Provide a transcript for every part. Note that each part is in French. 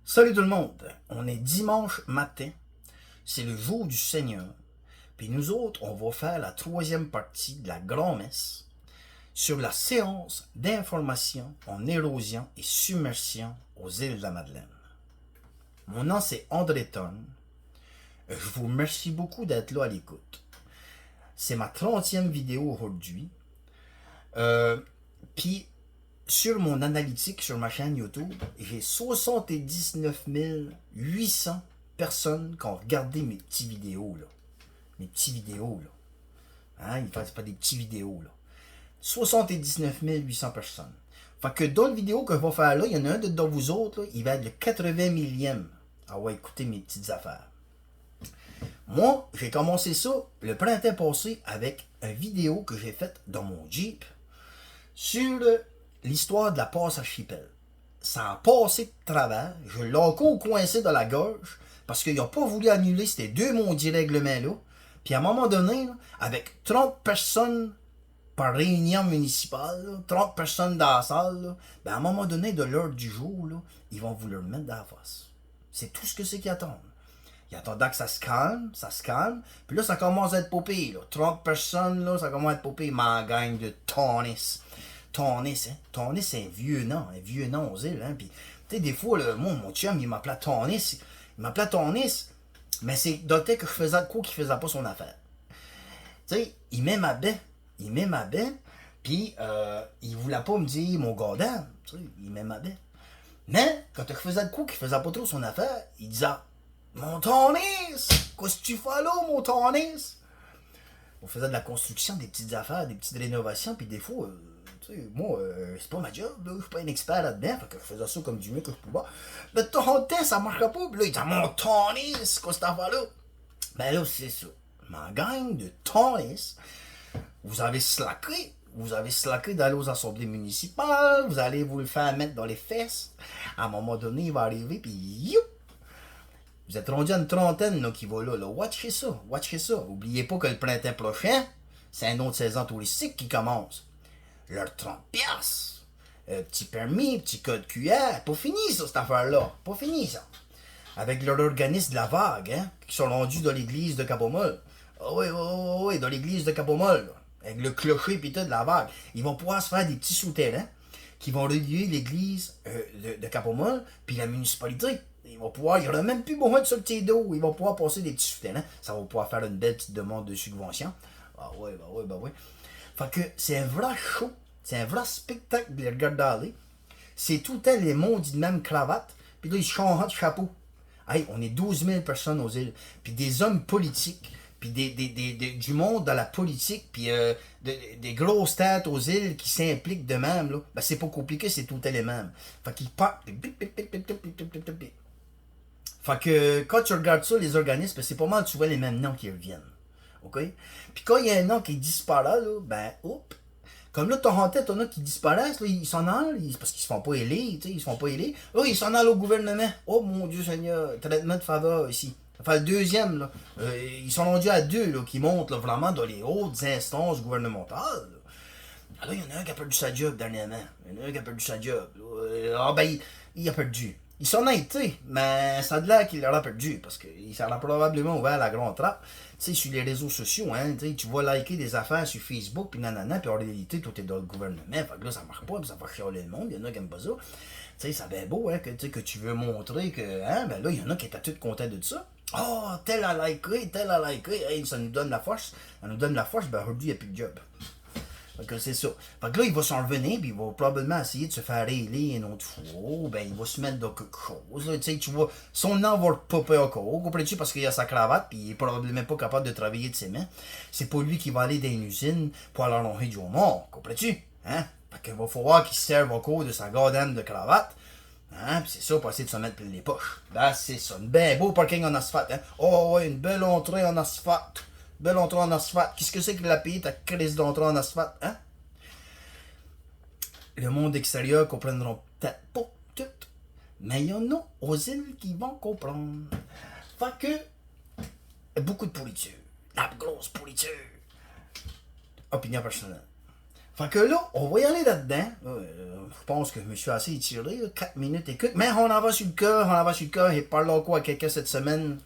Salut tout le monde, on est dimanche matin, c'est le jour du Seigneur, puis nous autres, on va faire la troisième partie de la grand-messe sur la séance d'information en érosion et submersion aux îles de la Madeleine. Mon nom c'est André Tonne, je vous remercie beaucoup d'être là à l'écoute. C'est ma 30e vidéo aujourd'hui, puis sur mon analytique sur ma chaîne YouTube, j'ai 79 800 personnes qui ont regardé mes petits vidéos, là. Mes petits vidéos, là. Hein, c'est pas des petits vidéos, là. 79 800 personnes. Fait que dans la vidéo que je vais faire là, il y en a un de vous autres, là, il va être le 80 millième à avoir écouté mes petites affaires. Moi, j'ai commencé ça le printemps passé avec une vidéo que j'ai faite dans mon Jeep sur l'histoire de la passe archipel. Ça a passé de travers. Je l'ai encore coincé dans la gorge parce qu'il n'a pas voulu annuler ces deux maudits règlements-là. Puis à un moment donné, là, avec 30 personnes par réunion municipale, là, 30 personnes dans la salle, là, ben à un moment donné de l'heure du jour, là, ils vont vous le mettre dans la face. C'est tout ce que c'est qu'ils attendent. Ils attendent que ça se calme, puis là, ça commence à être popé, là. 30 personnes, là, ça commence à être popé, ma gang de tonnis. Tonnis, hein. Tonnis, c'est un vieux nom aux îles, hein. Puis, tu sais, des fois, là, moi, mon chum, il m'appelait Tonnis. Mais c'est d'autant que je faisais de quoi qu'il faisait pas son affaire. Tu sais, il m'aimait, puis il voulait pas me dire mon gardien, tu sais, il m'aimait. Mais, quand je faisais de quoi qu'il faisait pas trop son affaire, il disait mon Tonnis, qu'est-ce que tu fais là, mon Tonnis? On faisait de la construction, des petites affaires, des petites rénovations, puis des fois, tu sais, moi, c'est pas ma job, là, je suis pas un expert là-dedans, fait que je faisais ça comme du mieux que je pouvais. Mais ton temps, ça marchera pas, puis là, il dit mon Tonnis, qu'est-ce que cette affaire-là? Ben là, c'est ça. Ma gang de Tonnis, vous avez slacké d'aller aux assemblées municipales, vous allez vous le faire mettre dans les fesses. À un moment donné, il va arriver, puis youp! Vous êtes rendu à une trentaine là, qui va là. Watchez ça. Oubliez pas que le printemps prochain, c'est une autre saison touristique qui commence. Leur 30 piastres. Petit permis, petit code QR. Pas fini ça, cette affaire-là. Pas fini ça. Avec leur organisme de la vague, hein, qui sont rendus dans l'église de Capomol. Ah oui, dans l'église de Capomol. Avec le clocher pis tout de la vague. Ils vont pouvoir se faire des petits souterrains qui vont relier l'église de Capomol puis la municipalité. Il n'y aura même plus besoin de sortir d'eau. Ils vont pouvoir passer des petits souterrains. Ça va pouvoir faire une belle petite demande de subvention. Ah ouais. Fait que c'est un vrai show. C'est un vrai spectacle de les regarder aller. C'est tout le temps les maudits de même cravate. Puis là, ils changent de chapeau. Hey, on est 12 000 personnes aux îles. Puis des hommes politiques. Puis du monde dans la politique. Puis des grosses têtes aux îles qui s'impliquent de même. Là. Ben, c'est pas compliqué, c'est tout le temps les mêmes. Fait qu'ils partent. Fait que quand tu regardes ça, les organismes, c'est pas mal, tu vois les mêmes noms qui reviennent. OK? Puis quand il y a un nom qui disparaît, là, ben, oups. Comme là, t'en tête, t'en as qui disparaissent, là, ils s'en allent, parce qu'ils se font pas élire, tu sais, ils se font pas élire. Là, ils s'en allent au gouvernement. Oh mon Dieu Seigneur, traitement de faveur ici. Ça fait le deuxième, là. Ils sont rendus à deux, là, qui montent, là, vraiment dans les hautes instances gouvernementales. Là, il y en a un qui a perdu sa job dernièrement. Il y en a un qui a perdu sa job. Il a perdu. Il s'en a été, mais ça a de l'air qu'il l'aura perdu, parce qu'il s'en a probablement ouvert la grande trappe. Tu sais, sur les réseaux sociaux, hein, tu vas liker des affaires sur Facebook, puis nanana, puis en réalité, tout est dans le gouvernement. Fait que là, ça marche pas, puis ça va chialer le monde. Il y en a qui aiment pas ça. Tu sais, ça bien beau, hein, que tu veux montrer que, hein, ben là, il y en a qui étaient tout contents de ça. Oh, tel a liké, hey, ça nous donne la force. Ça nous donne la force, ben aujourd'hui, il n'y a plus de job. Fait que c'est ça. Fait que là, il va s'en revenir, puis il va probablement essayer de se faire élire une autre fois. Ben, il va se mettre dans quelque chose. Là, tu vois, son nom va popper encore. Comprends-tu? Parce qu'il a sa cravate, puis il est probablement pas capable de travailler de ses mains. C'est pas lui qui va aller dans une usine pour aller enlever du homard. Comprends-tu? Hein? Fait qu'il va falloir qu'il se serve encore de sa goddamn de cravate. Hein? Puis c'est ça pour essayer de se mettre plein les poches. Ben, c'est ça. Un ben beau parking en asphalte. Hein? Oh, ouais, une belle entrée en asphalte. Belle entrée en asphalte. Qu'est-ce que c'est qu'il a payé ta crise d'entrée en asphalte, hein? Le monde extérieur comprendront peut-être pas tout, mais il y en a aux îles qui vont comprendre. Fait que, beaucoup de pourriture. La grosse pourriture. Opinion personnelle. Fait que là, on va y aller là-dedans. Je pense que je me suis assez étiré, là, 4 minutes, écoute. Mais on en va sur le cœur, on en va sur le cœur. Et parle quoi à quelqu'un cette semaine.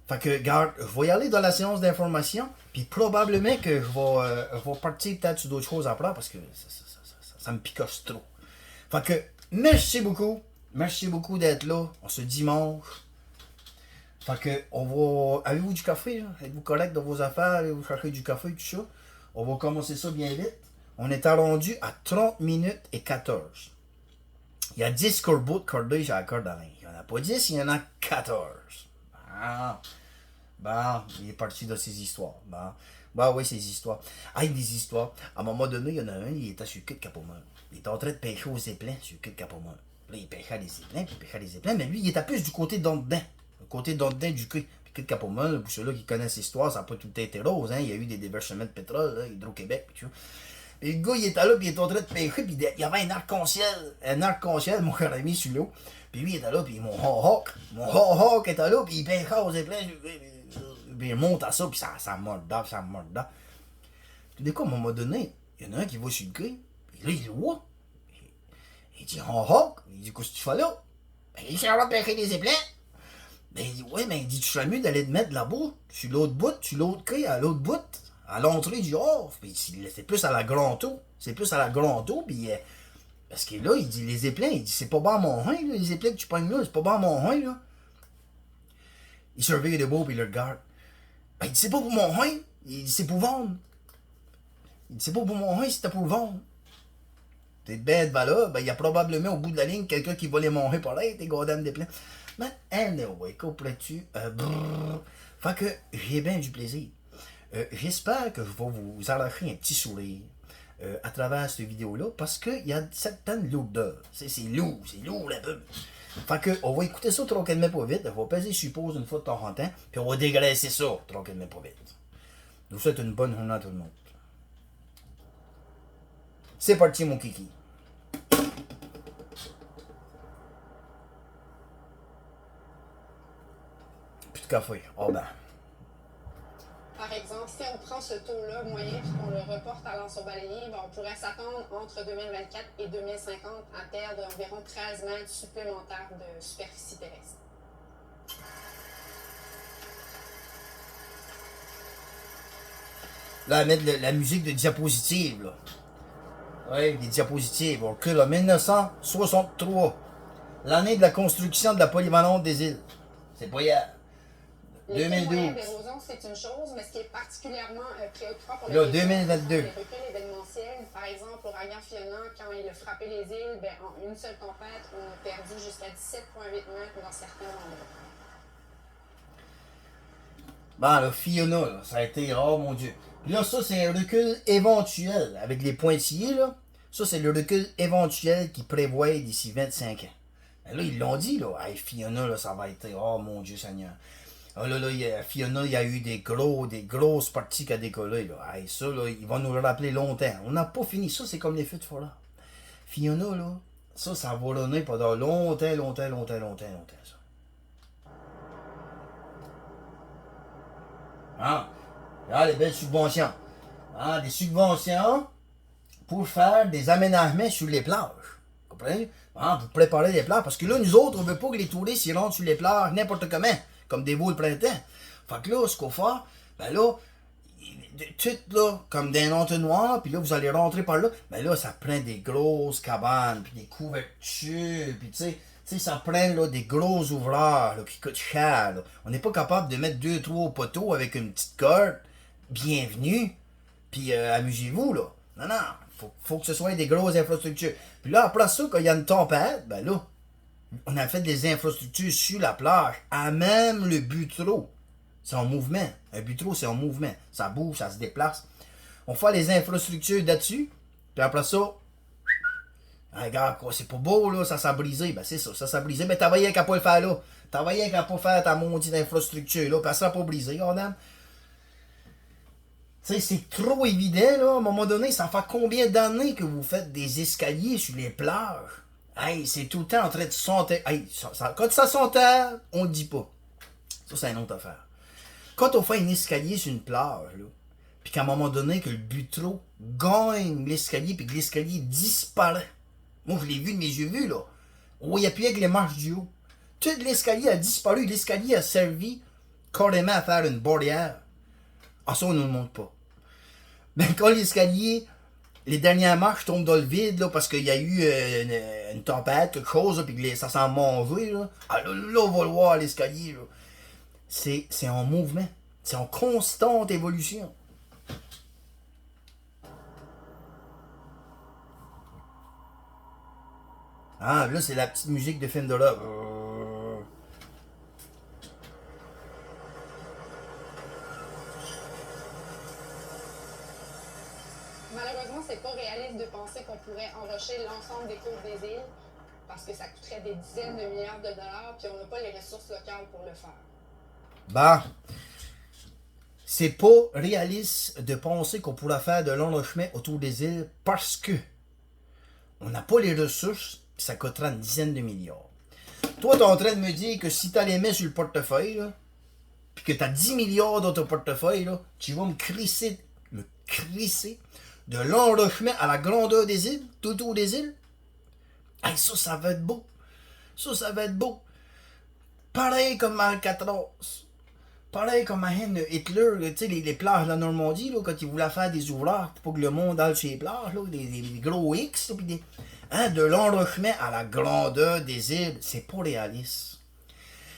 Fait que, regarde, je vais y aller dans la séance d'information. Puis probablement que je vais partir peut-être sur d'autres choses après parce que ça me picoche trop. Fait que, merci beaucoup. Merci beaucoup d'être là. On se dimanche. Fait que, on va. Avez-vous du café, là? Êtes-vous correct dans vos affaires? Allez-vous chercher du café, tout ça? On va commencer ça bien vite. On est rendu à 30 minutes et 14. Il y a 10 corbeaux de corbeilles sur la corde à linge. Il n'y en a pas 10, il y en a 14. Ah. Bon, il est parti de ses histoires. Bon. Bah oui, ses histoires. Ah, il y a des histoires. À un moment donné, il y en a un, il était sur le cul de Capomone. Il était en train de pêcher aux éplins sur le cul de Capomone. Là, il pêchait les éplins, puis il pêchait les éplins, mais lui, il était plus du côté d'en dedans. Le côté d'en dedans du cul. Puis le cul de Capomone, pour ceux-là qui connaissent l'histoire, ça n'a pas tout été rose, hein. Il y a eu des déversements de pétrole, là, Hydro-Québec, puis tout. Et le gars, il était là, puis il était en train de pêcher, puis il y avait un arc-en-ciel, mon cher ami, sur l'eau. Puis lui, il était là, puis mon hawk était là, puis il pêchait aux éplins. Puis il monte à ça, puis ça mord dedans. Tout d'un coup, à un moment donné, il y en a un qui va sur le quai, puis là, il dit, what? Il dit, hawk, il dit, qu'est-ce que tu fais là? Ben, il dit, on va pêcher des éplins. Ben, il dit, ouais, mais il dit, tu serais mieux d'aller te mettre là-bas, sur l'autre bout, sur l'autre quai, à l'autre bout. À l'entrée du hors, puis c'est plus à la grand eau. C'est plus à la grand eau, puis parce que là, il dit, les éplins, il dit, c'est pas bon à mon rein, là, les éplins que tu pognes là, c'est pas bon à mon rein, là. Il surveille le beau, puis il le regarde. Ben, il dit, c'est pas pour mon rein, il dit, c'est pour vendre. Il dit, c'est pas pour mon rein, c'était pour vendre. T'es bête, ben là, ben, il y a probablement au bout de la ligne quelqu'un qui va les manger pareil, tes godames d'éplins. Mais, anyway, comprends-tu? Fait que j'ai bien du plaisir. J'espère que je vais vous arracher un petit sourire à travers cette vidéo-là parce qu'il y a certaines lourdeurs. C'est lourd un peu. Fait que, on va écouter ça tranquillement pas vite. On va peser sur pause une fois de temps en temps, puis on va dégraisser ça tranquillement pas vite. Je vous souhaite une bonne journée à tout le monde. C'est parti, mon kiki. Plus de café. Oh ben. Par exemple, si on prend ce taux-là moyen et qu'on le reporte à l'anse au baleinier, ben, on pourrait s'attendre entre 2024 et 2050 à perdre environ 13 mètres supplémentaires de superficie terrestre. Là, mettre la musique de diapositive, là. Oui, les diapositives. On recule en 1963. L'année de la construction de la polyvalente des îles. C'est pas hier. Les 2012. témoins d'érosion, c'est une chose, mais ce qui est particulièrement préoccupant pour Là, les 2022. les reculs événementiels. Par exemple, l'ouragan Fiona, quand il a frappé les îles, ben, en une seule tempête, on a perdu jusqu'à 17,8 mètres dans certains endroits. Bon, là, Fiona, là, ça a été rare, mon Dieu. Puis là, ça, c'est un recul éventuel. Avec les pointillés, là. Ça, c'est le recul éventuel qu'ils prévoient d'ici 25 ans. Ben là, ils l'ont dit, là. Hey, Fiona, là, ça va être. Oh, mon Dieu Seigneur. Ah, là, Fiona, il y a eu des grosses parties qui a décollé, là. Hey, ça, là, ils vont nous le rappeler longtemps. On n'a pas fini. Ça, c'est comme les feux de forêt. Fiona, là, ça va donner pendant longtemps, ça. Ah, là, les belles subventions. Ah, des subventions pour faire des aménagements sur les plages. Vous comprenez? Ah, pour préparer les plages. Parce que là, nous autres, on veut pas que les touristes y rentrent sur les plages n'importe comment. Comme des veaux le printemps. Fait que là, ce qu'on fait, ben là, tout là, comme d'un entonnoir, puis là, vous allez rentrer par là. Ben là, ça prend des grosses cabanes, puis des couvertures, puis tu sais, ça prend là, des gros ouvreurs là, qui coûtent cher. Là. On n'est pas capable de mettre 2-3 poteaux avec une petite corde. Bienvenue, puis amusez-vous, là. Non, faut que ce soit des grosses infrastructures. Puis là, après ça, quand il y a une tempête, ben là, on a fait des infrastructures sur la plage, à même le butreau. C'est en mouvement. Un butreau, c'est en mouvement. Ça bouge, ça se déplace. On fait les infrastructures là-dessus, puis après ça, regarde, quoi, c'est pas beau, là, ça s'est brisé. Ben, c'est ça, ça s'est brisé. Mais t'as rien qu'à pas le faire, là. T'as rien qu'à pas faire ta maudite infrastructure, là, puis ça n'a pas brisé, madame. Tu sais, c'est trop évident, là. À un moment donné, ça fait combien d'années que vous faites des escaliers sur les plages? Hey, c'est tout le temps en train de sentir. Hey, quand ça s'enterre, on le dit pas. Ça, c'est une autre affaire. Quand on fait un escalier sur une plage, là, Puis qu'à un moment donné, que le Butro gagne l'escalier, puis que l'escalier disparaît. Moi, je l'ai vu de mes yeux vus, là. Oh, il appuyait avec les marches du haut. Tout l'escalier a disparu. L'escalier a servi carrément à faire une barrière. Ah, ça, on ne le montre pas. Mais quand l'escalier, les dernières marches tombent dans le vide, là, parce qu'il y a eu une tempête, quelque chose, puis que ça s'en mangé, là. Ah, là, on va le voir, l'escalier, là. C'est en mouvement. C'est en constante évolution. Ah, là, c'est la petite musique de film d'horreur. Malheureusement, c'est pas réaliste de penser qu'on pourrait enrocher l'ensemble des côtes des îles parce que ça coûterait des dizaines de milliards de dollars puis on n'a pas les ressources locales pour le faire. Bah, c'est pas réaliste de penser qu'on pourra faire de l'enrochement autour des îles parce que on n'a pas les ressources, puis ça coûtera une dizaine de milliards. Toi, t'es en train de me dire que si t'as les mains sur le portefeuille, là, puis que t'as 10 milliards dans ton portefeuille, là, tu vas me crisser de l'enrochement à la grandeur des îles, tout autour des îles. Hey, ça va être beau. Ça va être beau. Pareil comme Alcatraz. Pareil comme à Hitler, tu sais, les plages de la Normandie, là, quand il voulait faire des ouvrages pour pas que le monde aille sur les plages, là, des gros X, là, pis des, hein, de l'enrochement à la grandeur des îles, c'est pas réaliste.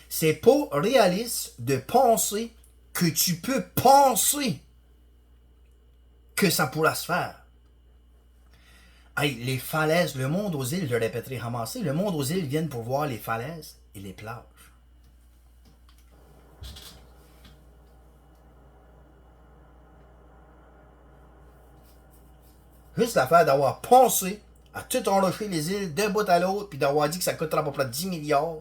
C'est pas réaliste de penser que tu peux penser que ça pourra se faire. Hey, les falaises, le monde aux îles, je le répéterai ramassé, le monde aux îles viennent pour voir les falaises et les plages. Juste l'affaire d'avoir pensé à tout enrocher les îles d'un bout à l'autre, puis d'avoir dit que ça coûtera à peu près 10 milliards.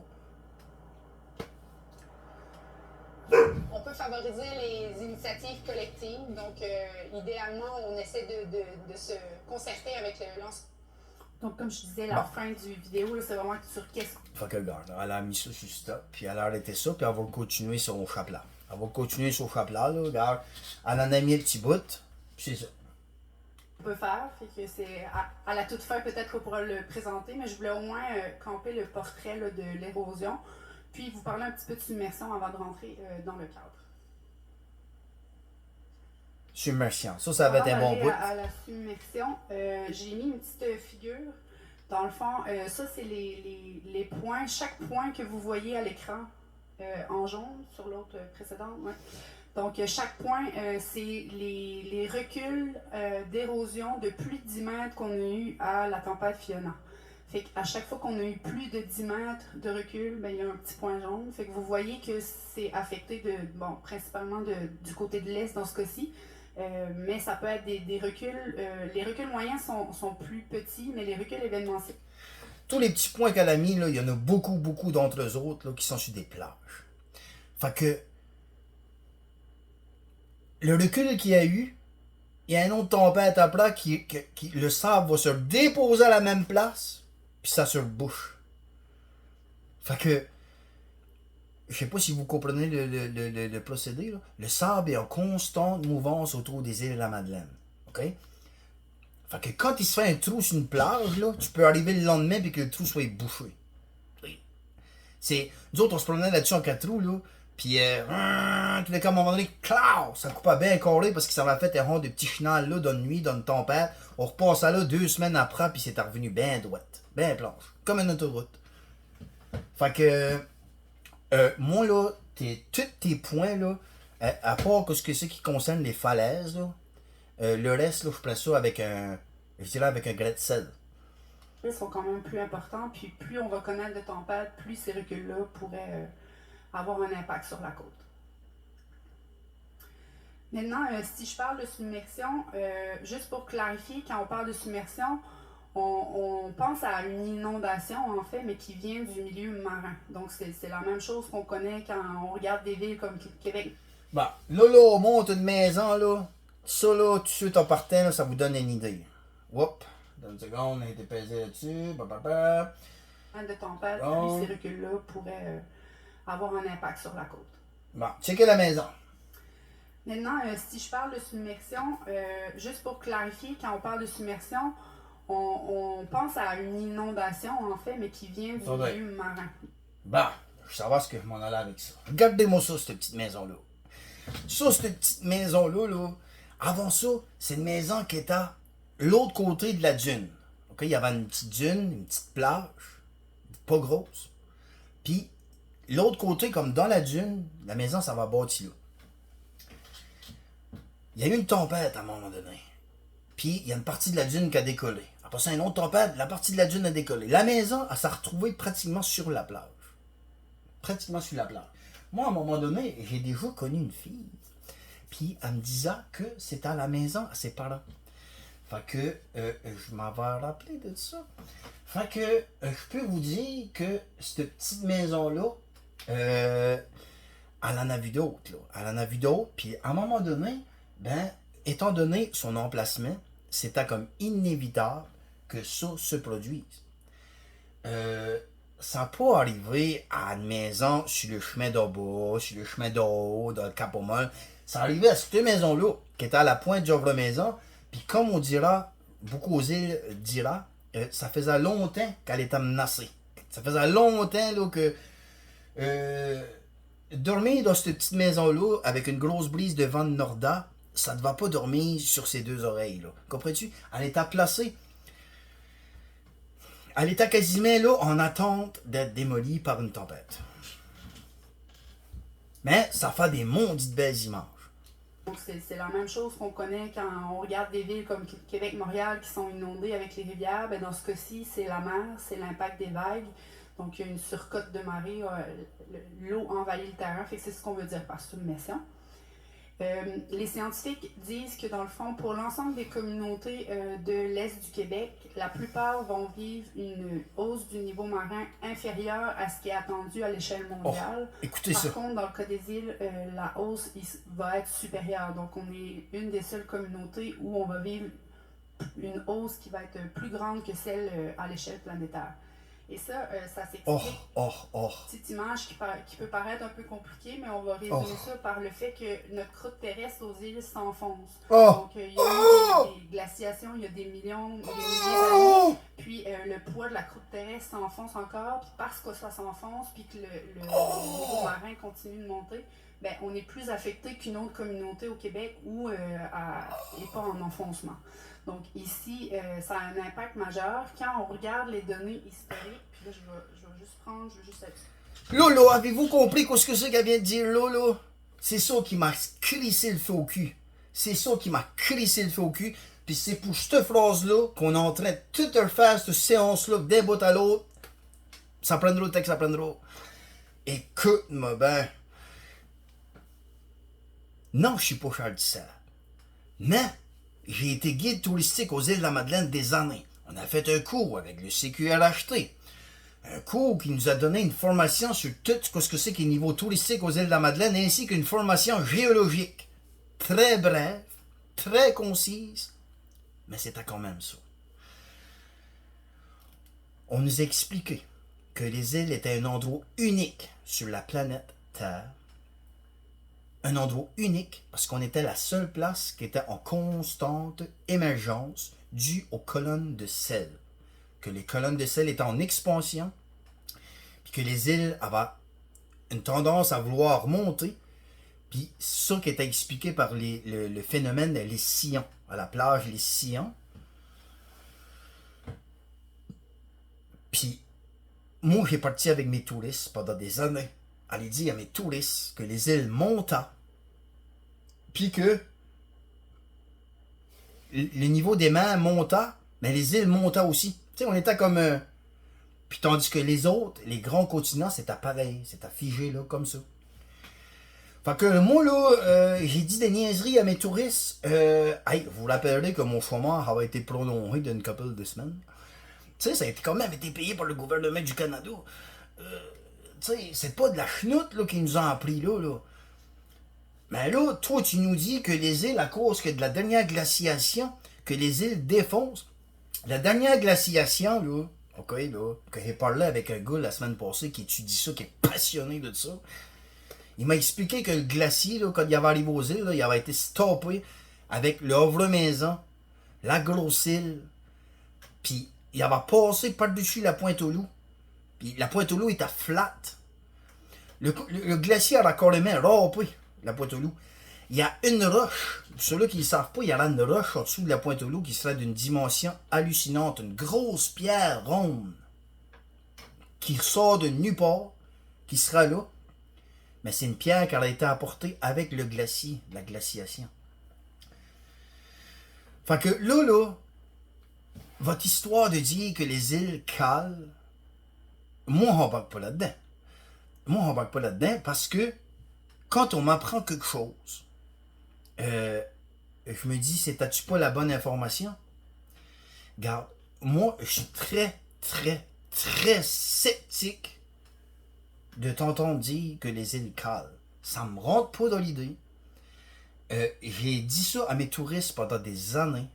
On peut favoriser les initiatives collectives, donc idéalement, on essaie de se concerter avec le lanceur. Donc, comme je disais, la fin du vidéo, là, c'est vraiment sur qu'est-ce qu'on... Fait que regarde, elle a mis ça sur stop, puis elle a arrêté ça, puis elle va continuer son chapela. Elle va continuer son chapela, là, regarde. Elle en a mis un petit bout, puis c'est ça. On peut faire, fait que c'est à la toute fin, peut-être qu'on pourra le présenter, mais je voulais au moins camper le portrait là, de l'érosion, puis vous parler un petit peu de submersion avant de rentrer dans le cadre. Submersion, ça va être un bon bout. À la submersion, j'ai mis une petite figure. Dans le fond, ça, c'est les points, chaque point que vous voyez à l'écran en jaune sur l'autre précédente. Ouais. Donc, chaque point, c'est les reculs d'érosion de plus de 10 mètres qu'on a eu à la tempête Fiona. Fait qu'à chaque fois qu'on a eu plus de 10 mètres de recul, ben, il y a un petit point jaune. Fait que vous voyez que c'est affecté principalement du côté de l'est dans ce cas-ci. Mais ça peut être des reculs. Les reculs moyens sont plus petits, mais les reculs événementiels. Tous les petits points qu'elle a mis, là, il y en a beaucoup d'entre eux autres là, qui sont sur des plages. Fait que le recul qu'il y a eu, il y a une autre tempête après qui le sable va se déposer à la même place, puis ça se bouche. Fait que, je sais pas si vous comprenez le procédé, là. Le sable est en constante mouvance autour des îles de la Madeleine. OK? Fait que quand il se fait un trou sur une plage, là, tu peux arriver le lendemain et que le trou soit bouché. Nous autres, on se promenait là-dessus en 4 trous, là. Puis, tout d'un coup, à un moment donné, clau, ça coupait bien carré parce que ça m'a fait un rond de petits chenals là, dans une nuit, dans une tempête. On repassait là 2 semaines après, puis c'est revenu bien droite, bien planche, comme une autoroute. Fait que, moi, là, tous tes points, là, à part que ce que c'est qui concerne les falaises, là, le reste, là, je place ça avec je dirais avec un grain de sel. Ils sont quand même plus importants, puis plus on va connaître de tempêtes, plus ces reculs-là pourraient avoir un impact sur la côte. Maintenant, si je parle de submersion, juste pour clarifier, quand on parle de submersion, on pense à une inondation, en fait, mais qui vient du milieu marin. Donc, c'est la même chose qu'on connaît quand on regarde des villes comme Québec. Bon, là, on monte une maison, là. Ça, là, tout de suite en partant, là, ça vous donne une idée. Whoop, dans une seconde, on a été pesé là-dessus. De tempête, puis ces reculs-là pourraient avoir un impact sur la côte. Bon, checkez la maison. Maintenant, si je parle de submersion, juste pour clarifier, quand on parle de submersion, on pense à une inondation, en fait, mais qui vient du milieu marin. Bah, je sais pas ce que je m'en allais avec ça. Regardez-moi ça, cette petite maison-là. Ça, cette petite maison-là, là, avant ça, c'est une maison qui était à l'autre côté de la dune. OK, il y avait une petite dune, une petite plage, pas grosse. Puis, l'autre côté, comme dans la dune, la maison, ça va bâtir là. Il y a eu une tempête à un moment donné. Puis, il y a une partie de la dune qui a décollé. Après ça, une autre tempête, la partie de la dune a décollé. La maison, elle s'est retrouvée pratiquement sur la plage. Pratiquement sur la plage. Moi, à un moment donné, j'ai déjà connu une fille. Puis, elle me disait que c'était à la maison à ses parents. Fait que, je m'en vais rappeler de ça. Fait que, je peux vous dire que cette petite maison-là, elle en a vu d'autres, là. Elle en a vu d'autres. Puis, à un moment donné, ben, étant donné son emplacement, c'était comme inévitable que ça se produise. Ça n'a pas arrivé à une maison sur le chemin d'en bas, sur le chemin d'en haut, dans le Cap-au-Mol. Ça arrivait à cette maison-là, qui était à la pointe de maison. Puis comme on dira, beaucoup aux îles dira, ça faisait longtemps qu'elle était menacée. Ça faisait longtemps là, que dormir dans cette petite maison-là, avec une grosse brise de vent de Norda, ça ne va pas dormir sur ses deux oreilles. Là. Comprends-tu? Elle était placée. Elle était quasiment là en attente d'être démolie par une tempête. Mais ça fait des maudites belles images. Donc c'est la même chose qu'on connaît quand on regarde des villes comme Québec, Montréal qui sont inondées avec les rivières. Ben dans ce cas-ci, c'est la mer, c'est l'impact des vagues. Donc il y a une surcote de marée, l'eau envahit le terrain, fait que c'est ce qu'on veut dire par submersion. Les scientifiques disent que dans le fond, pour l'ensemble des communautés de l'Est du Québec, la plupart vont vivre une hausse du niveau marin inférieure à ce qui est attendu à l'échelle mondiale. Écoutez Par ça. contre, dans le cas des îles, la hausse va être supérieure. Donc, on est une des seules communautés où on va vivre une hausse qui va être plus grande que celle à l'échelle planétaire. Et ça, ça s'explique. Petite image qui peut paraître un peu compliquée, mais on va résumer ça par le fait que notre croûte terrestre aux îles s'enfonce. Donc, il y a eu des glaciations il y a des millions, des milliers d'années. Puis, le poids de la croûte terrestre s'enfonce encore. Puis, parce que ça s'enfonce, puis que le niveau marin continue de monter, ben, on est plus affecté qu'une autre communauté au Québec où elle n'est pas en enfoncement. Donc ici, ça a un impact majeur. Quand on regarde les données historiques, puis là, je vais juste être... Lolo, avez-vous compris ce que c'est qu'elle vient de dire, Lolo? C'est ça qui m'a crissé le feu au cul. C'est ça qui m'a crissé le feu au cul. Puis c'est pour cette phrase-là qu'on est en train de tout refaire cette séance-là d'un bout à l'autre. Ça prendra le temps que ça prendra. Écoute-moi ben. Non, je suis pas Charles Tissard. Mais j'ai été guide touristique aux îles de la Madeleine des années. On a fait un cours avec le CQRHT. Un cours qui nous a donné une formation sur tout ce que c'est qu'un niveau touristique aux îles de la Madeleine, ainsi qu'une formation géologique. Très brève, très concise, mais c'était quand même ça. On nous a expliqué que les îles étaient un endroit unique sur la planète Terre. Un endroit unique parce qu'on était la seule place qui était en constante émergence due aux colonnes de sel. Que les colonnes de sel étaient en expansion, puis que les îles avaient une tendance à vouloir monter, puis ça qui était expliqué par le phénomène des sillons. À la plage, les sillons. Puis, moi, j'ai parti avec mes touristes pendant des années. Aller dire à mes touristes que les îles montaient, puis que le niveau des mers montait, mais les îles montaient aussi. Tu sais, on était comme... Puis tandis que les autres, les grands continents, c'était pareil, c'était figé, là, comme ça. Fait que moi, là, j'ai dit des niaiseries à mes touristes. Hey, vous vous rappellerez que mon chômage avait été prolongé d'une couple de semaines. Tu sais, ça a été quand même été payé par le gouvernement du Canada. Tu sais, c'est pas de la chenoute là, qui nous a appris là. Mais là, toi, tu nous dis que les îles, à cause que de la dernière glaciation, que les îles défoncent. La dernière glaciation, là, ok, là, que j'ai parlé avec un gars la semaine passée qui étudie ça, qui est passionné de ça, Il m'a expliqué que le glacier, là, quand il avait arrivé aux îles, là, il avait été stoppé avec le Havre-Maison, la Grosse-Île, puis il avait passé par-dessus la Pointe-aux-Loups. Puis la Pointe-aux-Loups était flat. Le glacier a carrément râpé la Pointe-aux-Loups. Il y a une roche, ceux-là qui ne savent pas, il y a là une roche en dessous de la Pointe-aux-Loups qui serait d'une dimension hallucinante, une grosse pierre ronde qui sort de nulle part, qui sera là. Mais c'est une pierre qui a été apportée avec le glacier, la glaciation. Fait que là, votre histoire de dire que les îles calent, moi, on n'embarque pas là-dedans. Moi, on n'embarque pas là-dedans parce que quand on m'apprend quelque chose, je me dis, c'était-tu pas la bonne information? Regarde, moi, je suis très, très, très sceptique de t'entendre dire que les îles calent. Ça me rentre pas dans l'idée. J'ai dit ça à mes touristes pendant des années.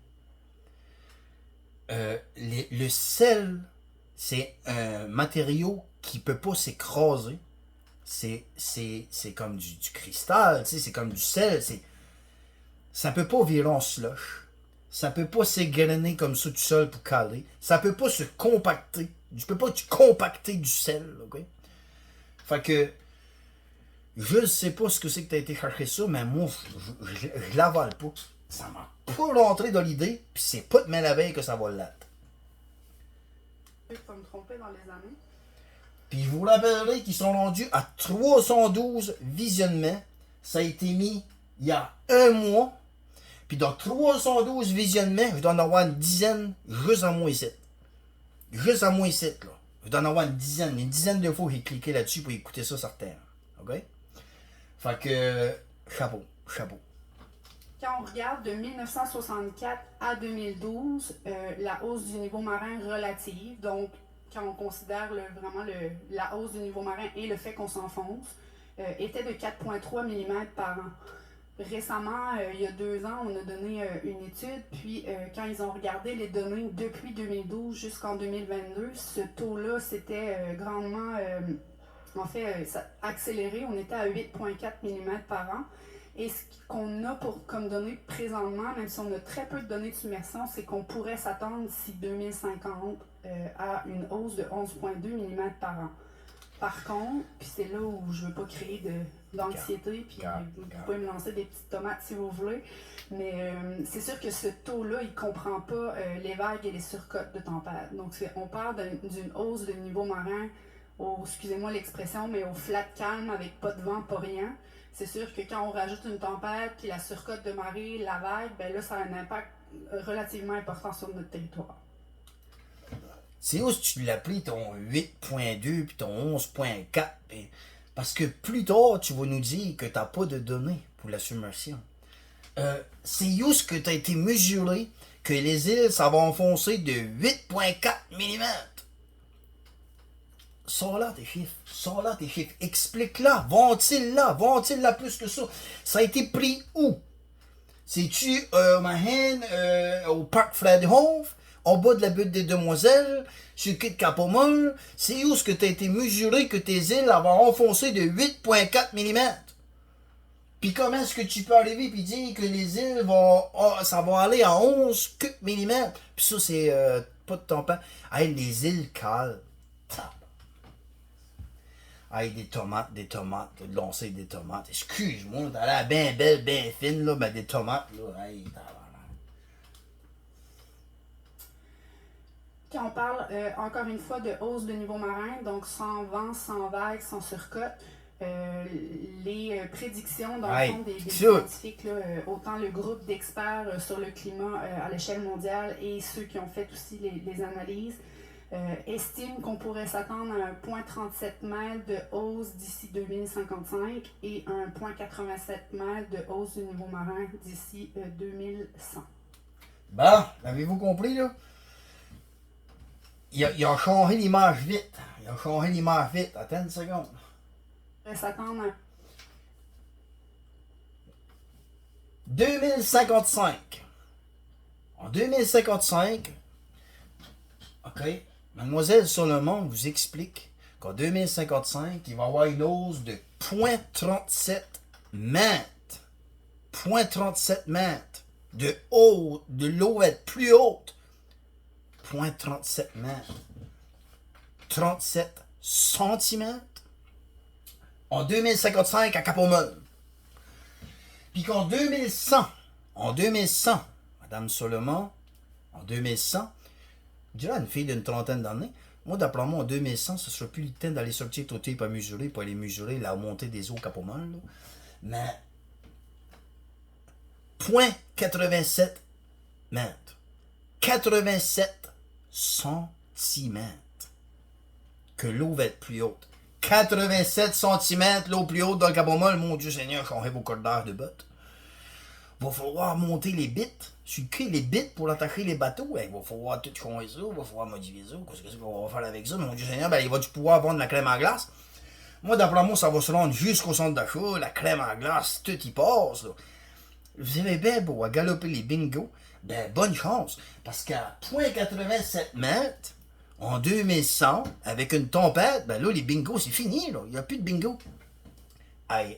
Le sel, c'est un matériau qui peut pas s'écraser. C'est comme du cristal, c'est comme du sel. Ça peut pas virer en slush. Ça peut pas s'égrener comme ça tout seul pour caler. Ça peut pas se compacter. Tu peux pas compacter du sel, ok? Fait que je ne sais pas ce que c'est que tu as été chercher ça, mais moi, je l'avale pas. Ça m'a pas rentré dans l'idée, puis c'est pas demain la veille que ça va l'être. Je peux me tromper dans les années. Puis je vous rappellerai qu'ils sont rendus à 312 visionnements. Ça a été mis il y a un mois. Puis dans 312 visionnements, je dois en avoir une dizaine juste à moi ici. Juste à moi ici, là. Je dois en avoir une dizaine de fois que j'ai cliqué là-dessus pour écouter ça sur Terre. OK? Fait que, chapeau. Quand on regarde de 1964 à 2012, la hausse du niveau marin relative, donc quand on considère vraiment la hausse du niveau marin et le fait qu'on s'enfonce, était de 4,3 mm par an. Récemment, il y a 2 ans, on a donné une étude, puis quand ils ont regardé les données depuis 2012 jusqu'en 2022, ce taux-là s'était grandement accéléré. On était à 8,4 mm par an. Et ce qu'on a comme données présentement, même si on a très peu de données de submersion, c'est qu'on pourrait s'attendre d'ici 2050 à une hausse de 11,2 mm par an. Par contre, puis c'est là où je ne veux pas créer d'anxiété, puis vous pouvez me lancer des petites tomates si vous voulez, mais c'est sûr que ce taux-là, il ne comprend pas les vagues et les surcotes de tempête. Donc, on parle d'une hausse de niveau marin, excusez-moi l'expression, mais au flat calme avec pas de vent, pas rien. C'est sûr que quand on rajoute une tempête, puis la surcote de marée, la vague, ben là, ça a un impact relativement important sur notre territoire. C'est où si tu l'as pris ton 8.2 puis ton 11.4? Parce que plus tard, tu vas nous dire que tu n'as pas de données pour la submersion. C'est où ce que tu as été mesuré que les îles, ça va enfoncer de 8.4 mm? Sors là tes chiffres. Explique-la, ventile-la plus que ça. Ça a été pris où? C'est-tu au parc Fredhof? En bas de la butte des Demoiselles, sur le quai de Capomol, c'est où ce que tu as été mesuré que tes îles vont enfoncer de 8,4 mm? Puis comment est-ce que tu peux arriver et dire que les îles ça va aller à 11 mm? Puis ça, c'est pas de tempête. Hey, les îles calent. Hey, des tomates, lancer des tomates. Excuse-moi, t'as l'air bien belle, bien fine, là, mais des tomates, là, hey, Quand on parle, encore une fois, de hausse de niveau marin, donc sans vent, sans vague, sans surcote, les prédictions dans le fond des scientifiques, là, autant le groupe d'experts sur le climat à l'échelle mondiale et ceux qui ont fait aussi les analyses, estiment qu'on pourrait s'attendre à 1,37 m de hausse d'ici 2055 et 1,87 m de hausse du niveau marin d'ici 2100. Bon, avez-vous compris, là? Il a changé l'image vite. Attends une seconde. On s'attendre à 2055. En 2055, OK, Mademoiselle Solomon vous explique qu'en 2055, il va y avoir une hausse de 0,37 mètres. 0,37 mètres. De l'eau va être plus haute. 0,37 mètres. 37 centimètres. En 2055 à Cap-au-Mol. Puis qu'en 2100, Madame Solomon, en 2100, je dirais à une fille d'une trentaine d'années, moi, d'après moi, en 2100, ce ne sera plus le temps d'aller sortir côté pour aller mesurer la montée des eaux Cap-au-Mol. Là. Mais 0,87 mètres. 87 centimètres. Que l'eau va être plus haute. 87 centimètres, l'eau plus haute dans le Cap-au-Mol. Mon Dieu Seigneur, j'en rêve au cordeur de bottes. Il va falloir monter les bits, sur les bits pour attacher les bateaux. Il va falloir tout changer ça, il va falloir modifier ça. Qu'est-ce qu'on va faire avec ça? Mon Dieu Seigneur, il va pouvoir vendre la crème à glace. Moi, d'après moi, ça va se rendre jusqu'au centre d'achat, la crème à glace, tout y passe. Là. Vous avez bien beau à galoper les bingos, ben bonne chance, parce qu'à 0,87 mètres, en 2100, avec une tempête, ben là, les bingos, c'est fini, là. Il n'y a plus de bingo. Aïe.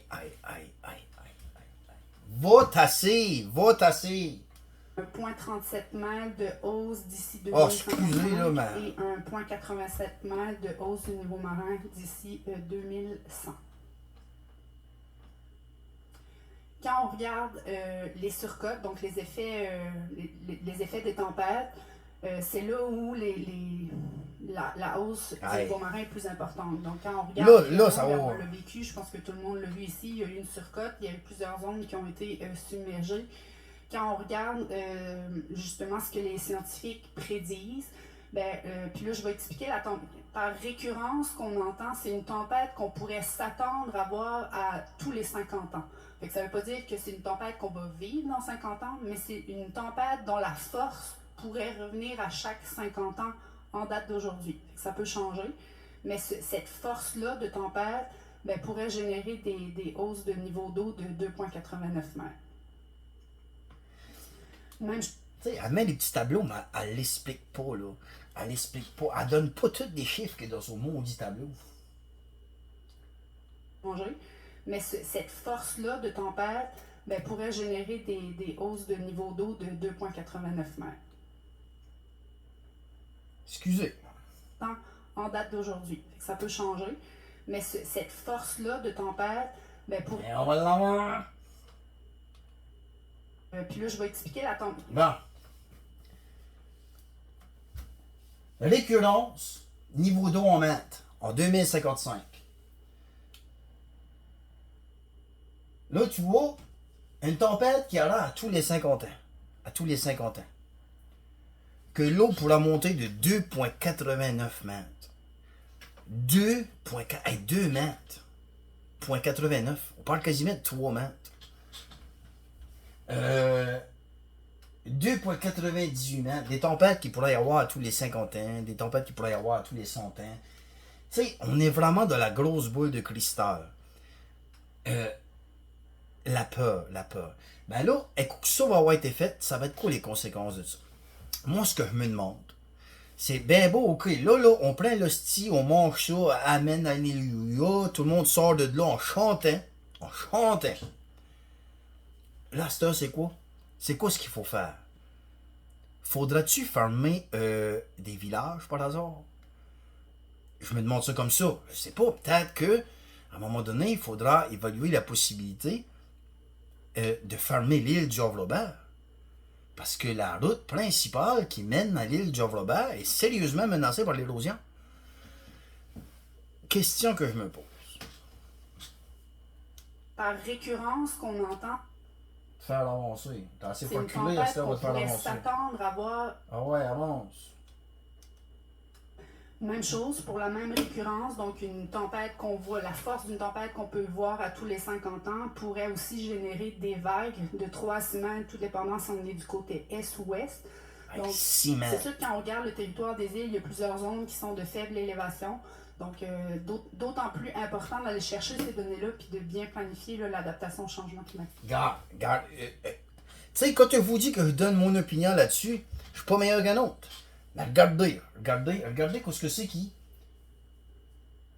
Va tasser. 1,37 mètres de hausse d'ici Oh, 2055 excusez, là, mais... et 1,87 mètres de hausse du niveau marin d'ici 2100. Quand on regarde les surcotes, donc les effets des tempêtes, c'est là où la hausse du niveau marin est plus importante. Donc quand on regarde, là, ça va. on l'a vécu, je pense que tout le monde l'a vu ici, il y a eu une surcote, il y a eu plusieurs zones qui ont été submergées. Quand on regarde justement ce que les scientifiques prédisent, puis là je vais expliquer par récurrence qu'on entend, c'est une tempête qu'on pourrait s'attendre à voir à tous les 50 ans. Fait que ça ne veut pas dire que c'est une tempête qu'on va vivre dans 50 ans, mais c'est une tempête dont la force pourrait revenir à chaque 50 ans en date d'aujourd'hui. Ça peut changer, mais cette force-là de tempête pourrait générer des hausses de niveau d'eau de 2,89 mètres. Même, tu sais, elle met des petits tableaux, mais elle l'explique pas, là. Elle l'explique pas. Elle donne pas tous les chiffres qu'il y a dans son maudit tableau. mais cette force-là de tempête pourrait générer des hausses de niveau d'eau de 2,89 mètres. Excusez. En date d'aujourd'hui. Ça peut changer, mais cette force-là de tempête pourrait... On va l'avoir. Puis là, je vais expliquer la tempête. Bon. Récurrence, niveau d'eau en mètres, en 2055. Là, tu vois, une tempête qui a l'air à tous les 50 ans. À tous les 50 ans. Que l'eau pourra monter de 2,89 mètres. 2 mètres. 0,89. On parle quasiment de 3 mètres. 2,98 mètres. Des tempêtes qui pourraient y avoir à tous les 50 ans. Des tempêtes qui pourraient y avoir à tous les 100 ans. Tu sais, on est vraiment dans la grosse boule de cristal. La peur. Ben là, écoute, ça va avoir été fait. Ça va être quoi les conséquences de ça? Moi, ce que je me demande, c'est bien beau, ok, là, on prend l'hostie, on mange ça, amen, alléluia, tout le monde sort de là en chantant. Là, c'est quoi? C'est quoi ce qu'il faut faire? Faudra-tu fermer des villages, par hasard? Je me demande ça comme ça. Je sais pas, peut-être que, à un moment donné, il faudra évaluer la possibilité de fermer l'île du Havre-Robert. Parce que la route principale qui mène à l'île du Havre-Robert est sérieusement menacée par l'érosion. Question que je me pose. Par récurrence qu'on entend, Faire avancer. T'as assez c'est pas une reculer, tempête ça va qu'on te faire pourrait avancer. s'attendre à voir. Ah ouais, avance. Même chose pour la même récurrence, donc une tempête qu'on voit, la force d'une tempête qu'on peut voir à tous les 50 ans pourrait aussi générer des vagues de 3 à 6 mètres, tout dépendant si on est du côté est ou ouest. Donc, 6 mètres. c'est sûr que quand on regarde le territoire des îles, il y a plusieurs zones qui sont de faible élévation. Donc, d'autant plus important d'aller chercher ces données-là puis de bien planifier l'adaptation au changement climatique. Regarde. Tu sais, quand je vous dis que je donne mon opinion là-dessus, je suis pas meilleur qu'un autre. Mais regardez qu'est-ce que c'est qui?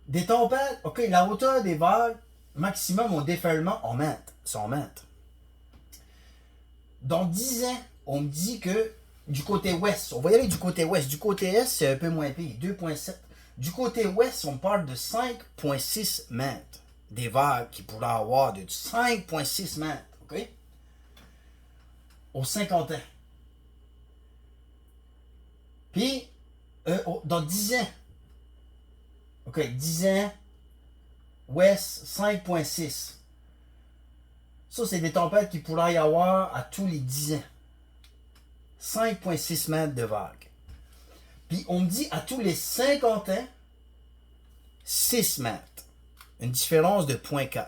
Des tempêtes, ok, la hauteur des vagues, maximum au déferlement en mètres, 100 mètres. Dans 10 ans, on me dit que du côté ouest, on va y aller du côté ouest. Du côté est, c'est un peu moins pire, 2,7. Du côté ouest, on parle de 5,6 mètres. Des vagues qui pourraient avoir de 5,6 mètres, ok? Aux 50 ans. Puis, dans 10 ans, ok, 10 ans, ouest, 5,6. Ça, c'est des tempêtes qui pourraient y avoir à tous les 10 ans. 5,6 mètres de vagues. Puis on me dit à tous les 50 ans, 6 mètres. Une différence de 0,4.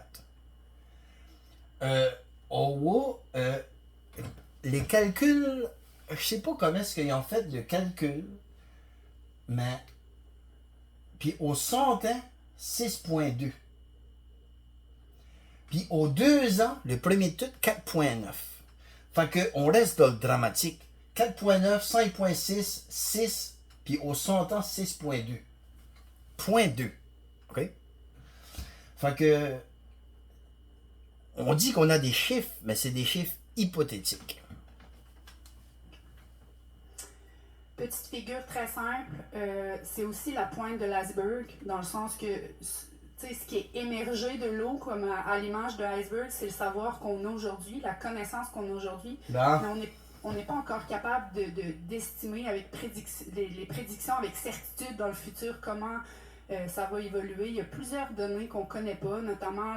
Les calculs, je sais pas comment est-ce qu'ils ont fait le calcul, mais puis au 100 ans, 6,2. Puis aux 2 ans, le premier de tout, 4,9. Fait que on reste dans le dramatique. 4,9, 5,6, 6, puis au 100 ans, 6,2. 0,2. OK? Fait que on dit qu'on a des chiffres, mais c'est des chiffres hypothétiques. Petite figure très simple, c'est aussi la pointe de l'iceberg, dans le sens que ce qui est émergé de l'eau, comme à l'image de l'iceberg, c'est le savoir qu'on a aujourd'hui, la connaissance qu'on a aujourd'hui. Ben. Mais on n'est pas encore capable d'estimer avec les prédictions avec certitude dans le futur comment ça va évoluer. Il y a plusieurs données qu'on ne connaît pas, notamment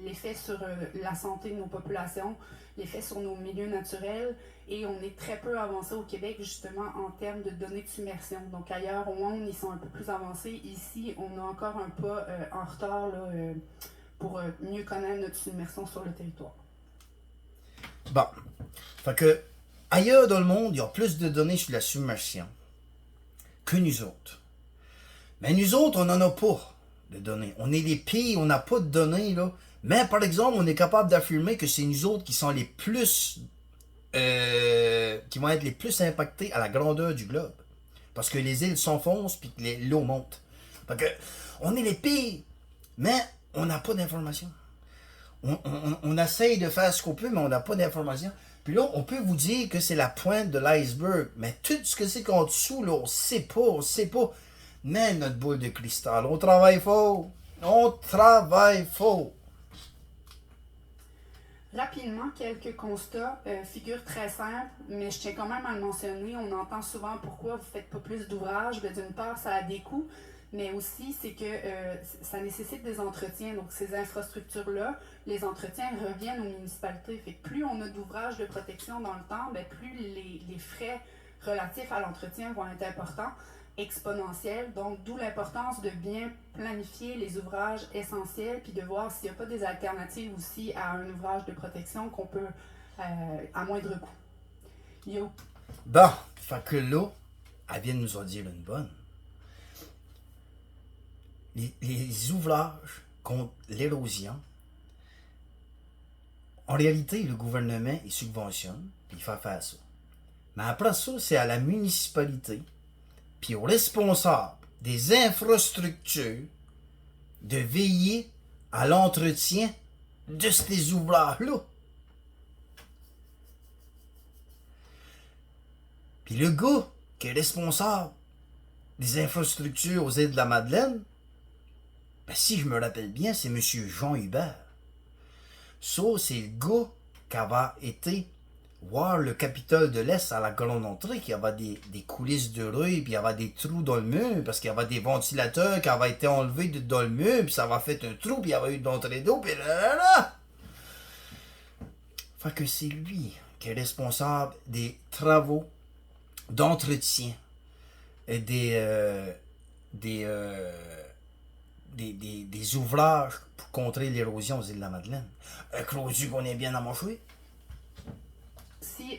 l'effet sur la santé de nos populations, l'effet sur nos milieux naturels, et on est très peu avancé au Québec justement en termes de données de submersion. Donc ailleurs au monde, ils sont un peu plus avancés. Ici, on a encore un pas en retard là, pour mieux connaître notre submersion sur le territoire. Bon. Fait que ailleurs dans le monde, il y a plus de données sur la submersion que nous autres. Mais nous autres, on n'en a pas de données. On est les pays, on n'a pas de données, là. Mais par exemple, on est capable d'affirmer que c'est nous autres qui sont les plus qui vont être les plus impactés à la grandeur du globe. Parce que les îles s'enfoncent puis que l'eau monte. Fait que on est les pays, mais on n'a pas d'informations. On essaye de faire ce qu'on peut, mais on n'a pas d'informations. Puis là, on peut vous dire que c'est la pointe de l'iceberg, mais tout ce que c'est qu'en dessous, là, on sait pas. Mais notre boule de cristal, on travaille fort. On travaille fort. Rapidement, quelques constats, figure très simple, mais je tiens quand même à le mentionner. On entend souvent pourquoi vous ne faites pas plus d'ouvrages. D'une part, ça a des coûts, mais aussi c'est que ça nécessite des entretiens. Donc ces infrastructures-là, les entretiens reviennent aux municipalités. Fait que plus on a d'ouvrages de protection dans le temps, bien, plus les frais relatifs à l'entretien vont être importants, exponentiels. Donc d'où l'importance de bien planifier les ouvrages essentiels, puis de voir s'il n'y a pas des alternatives aussi à un ouvrage de protection qu'on peut à moindre coût. Bon, fait que là, elle vient de nous en dire une bonne. Les ouvrages contre l'érosion, en réalité, le gouvernement, il subventionne, puis il fait faire ça. Mais après ça, c'est à la municipalité, puis aux responsables des infrastructures, de veiller à l'entretien de ces ouvrages-là. Puis le gars qui est responsable des infrastructures aux îles de la Madeleine, ben si je me rappelle bien, c'est M. Jean Hubert. Ça, c'est le gars qui avait été voir le Capitole de l'Est à la grande entrée, qui avait des coulisses de rue, puis il y avait des trous dans le mur, parce qu'il y avait des ventilateurs qui avaient été enlevés dans le mur, puis ça avait fait un trou, puis il y avait eu de l'entrée d'eau, puis là. Fait que c'est lui qui est responsable des travaux d'entretien et des ouvrages pour contrer l'érosion aux îles de la Madeleine. Crois-tu qu'on est bien amoché? Si,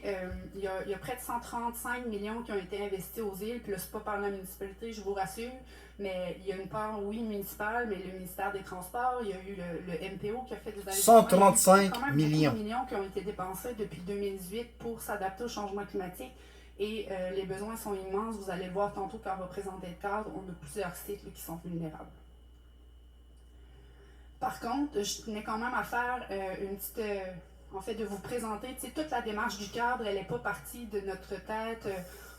il y a près de 135 millions qui ont été investis aux îles, puis là, c'est pas par la municipalité, je vous rassure, mais il y a une part, oui, municipale, mais le ministère des Transports, il y a eu le MPO qui a fait des investissements. 135 quand même millions. Beaucoup de millions qui ont été dépensés depuis 2018 pour s'adapter au changement climatique. Et les besoins sont immenses. Vous allez le voir tantôt quand on va présenter le cadre. On a plusieurs sites là, qui sont vulnérables. Par contre, je tenais quand même à faire une petite... en fait, de vous présenter, tu sais, toute la démarche du cadre, elle n'est pas partie de notre tête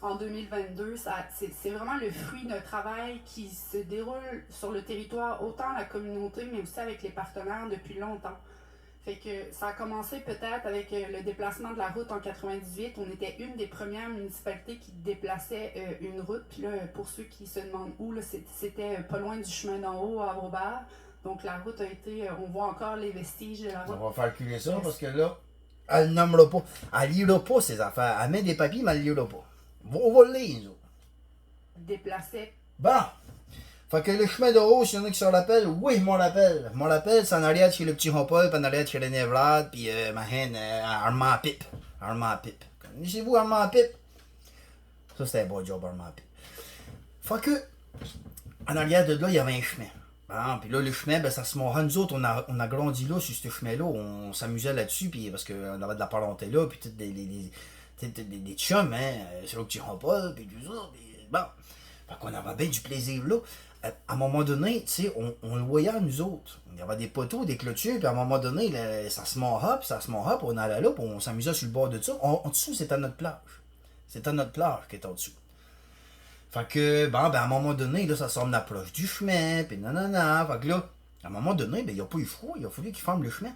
en 2022. C'est vraiment le fruit d'un travail qui se déroule sur le territoire, autant la communauté, mais aussi avec les partenaires depuis longtemps. Fait que ça a commencé peut-être avec le déplacement de la route en 98. On était une des premières municipalités qui déplaçait une route. Puis là, pour ceux qui se demandent où, c'était pas loin du chemin d'en haut à Aubert. Donc la route a été, on voit encore les vestiges de la route. On va faire culer ça parce que là, elle nommera pas. Elle lira pas ses affaires. Elle met des papiers, mais elle lira pas. On va le lire, nous. Déplaçait. Bon. Fait que le chemin de haut, s'il y en a qui s'en rappellent, oui, je m'en rappelle. Je m'en rappelle, c'est en arrière de chez le petit Jean-Paul, puis en arrière de chez René Vlad, puis ma haine, Armand Pipe. Armand Pipe. Connaissez-vous Armand Pipe? Ça, c'était un bon job, Armand Pipe. Fait que, en arrière de là, il y avait un chemin. Bon, puis là, le chemin, ben, ça se montrait. Nous autres, on a grandi là, sur ce chemin-là. On s'amusait là-dessus, puis parce qu'on avait de la parenté là, puis toutes des chums, hein, sur le petit Jean-Paul, puis tout ça. Puis bon. Fait qu'on avait bien du plaisir là. À un moment donné, tu sais, on le voyait nous autres. Il y avait des poteaux, des clôtures, puis à un moment donné, là, ça se morra, puis on allait là, puis on s'amusait sur le bord de ça. En dessous, c'était notre plage. C'était notre plage qui était en dessous. Fait que, ben, à un moment donné, là, ça semble l'approche du chemin, puis nanana. Fait que là, à un moment donné, ben, il n'y a pas eu froid, il a fallu qu'ils ferment le chemin.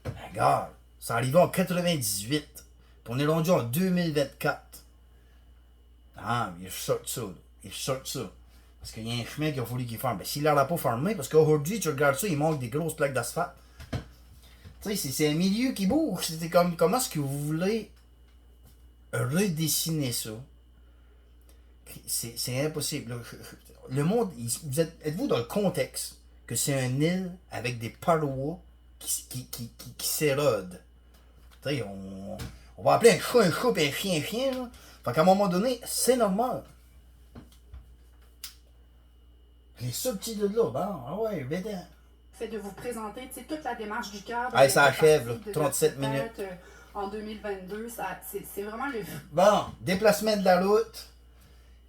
Ben, regarde, ça arrivait en 98, puis on est rendu en 2024. Ah, il sortent ça, là. Ils sortent ça. Parce qu'il y a un chemin qu'il a fallu qu'il ferme. Ben, s'il n'aurait pas fermé, parce qu'aujourd'hui, tu regardes ça, il manque des grosses plaques d'asphalte. Tu sais, c'est un milieu qui bouge. C'était comme, comment est-ce que vous voulez redessiner ça? C'est impossible. Le monde, êtes-vous dans le contexte que c'est une île avec des parois qui s'érodent? Tu sais, on va appeler un chat et un chien, là. Fait qu'à un moment donné, c'est normal. Les subtils de là, bon, ah ouais, bédin. Fait de vous présenter, tu sais, toute la démarche du cadre. Hey, ça achève, là, 37 minutes. En 2022, c'est vraiment le... Bon, déplacement de la route,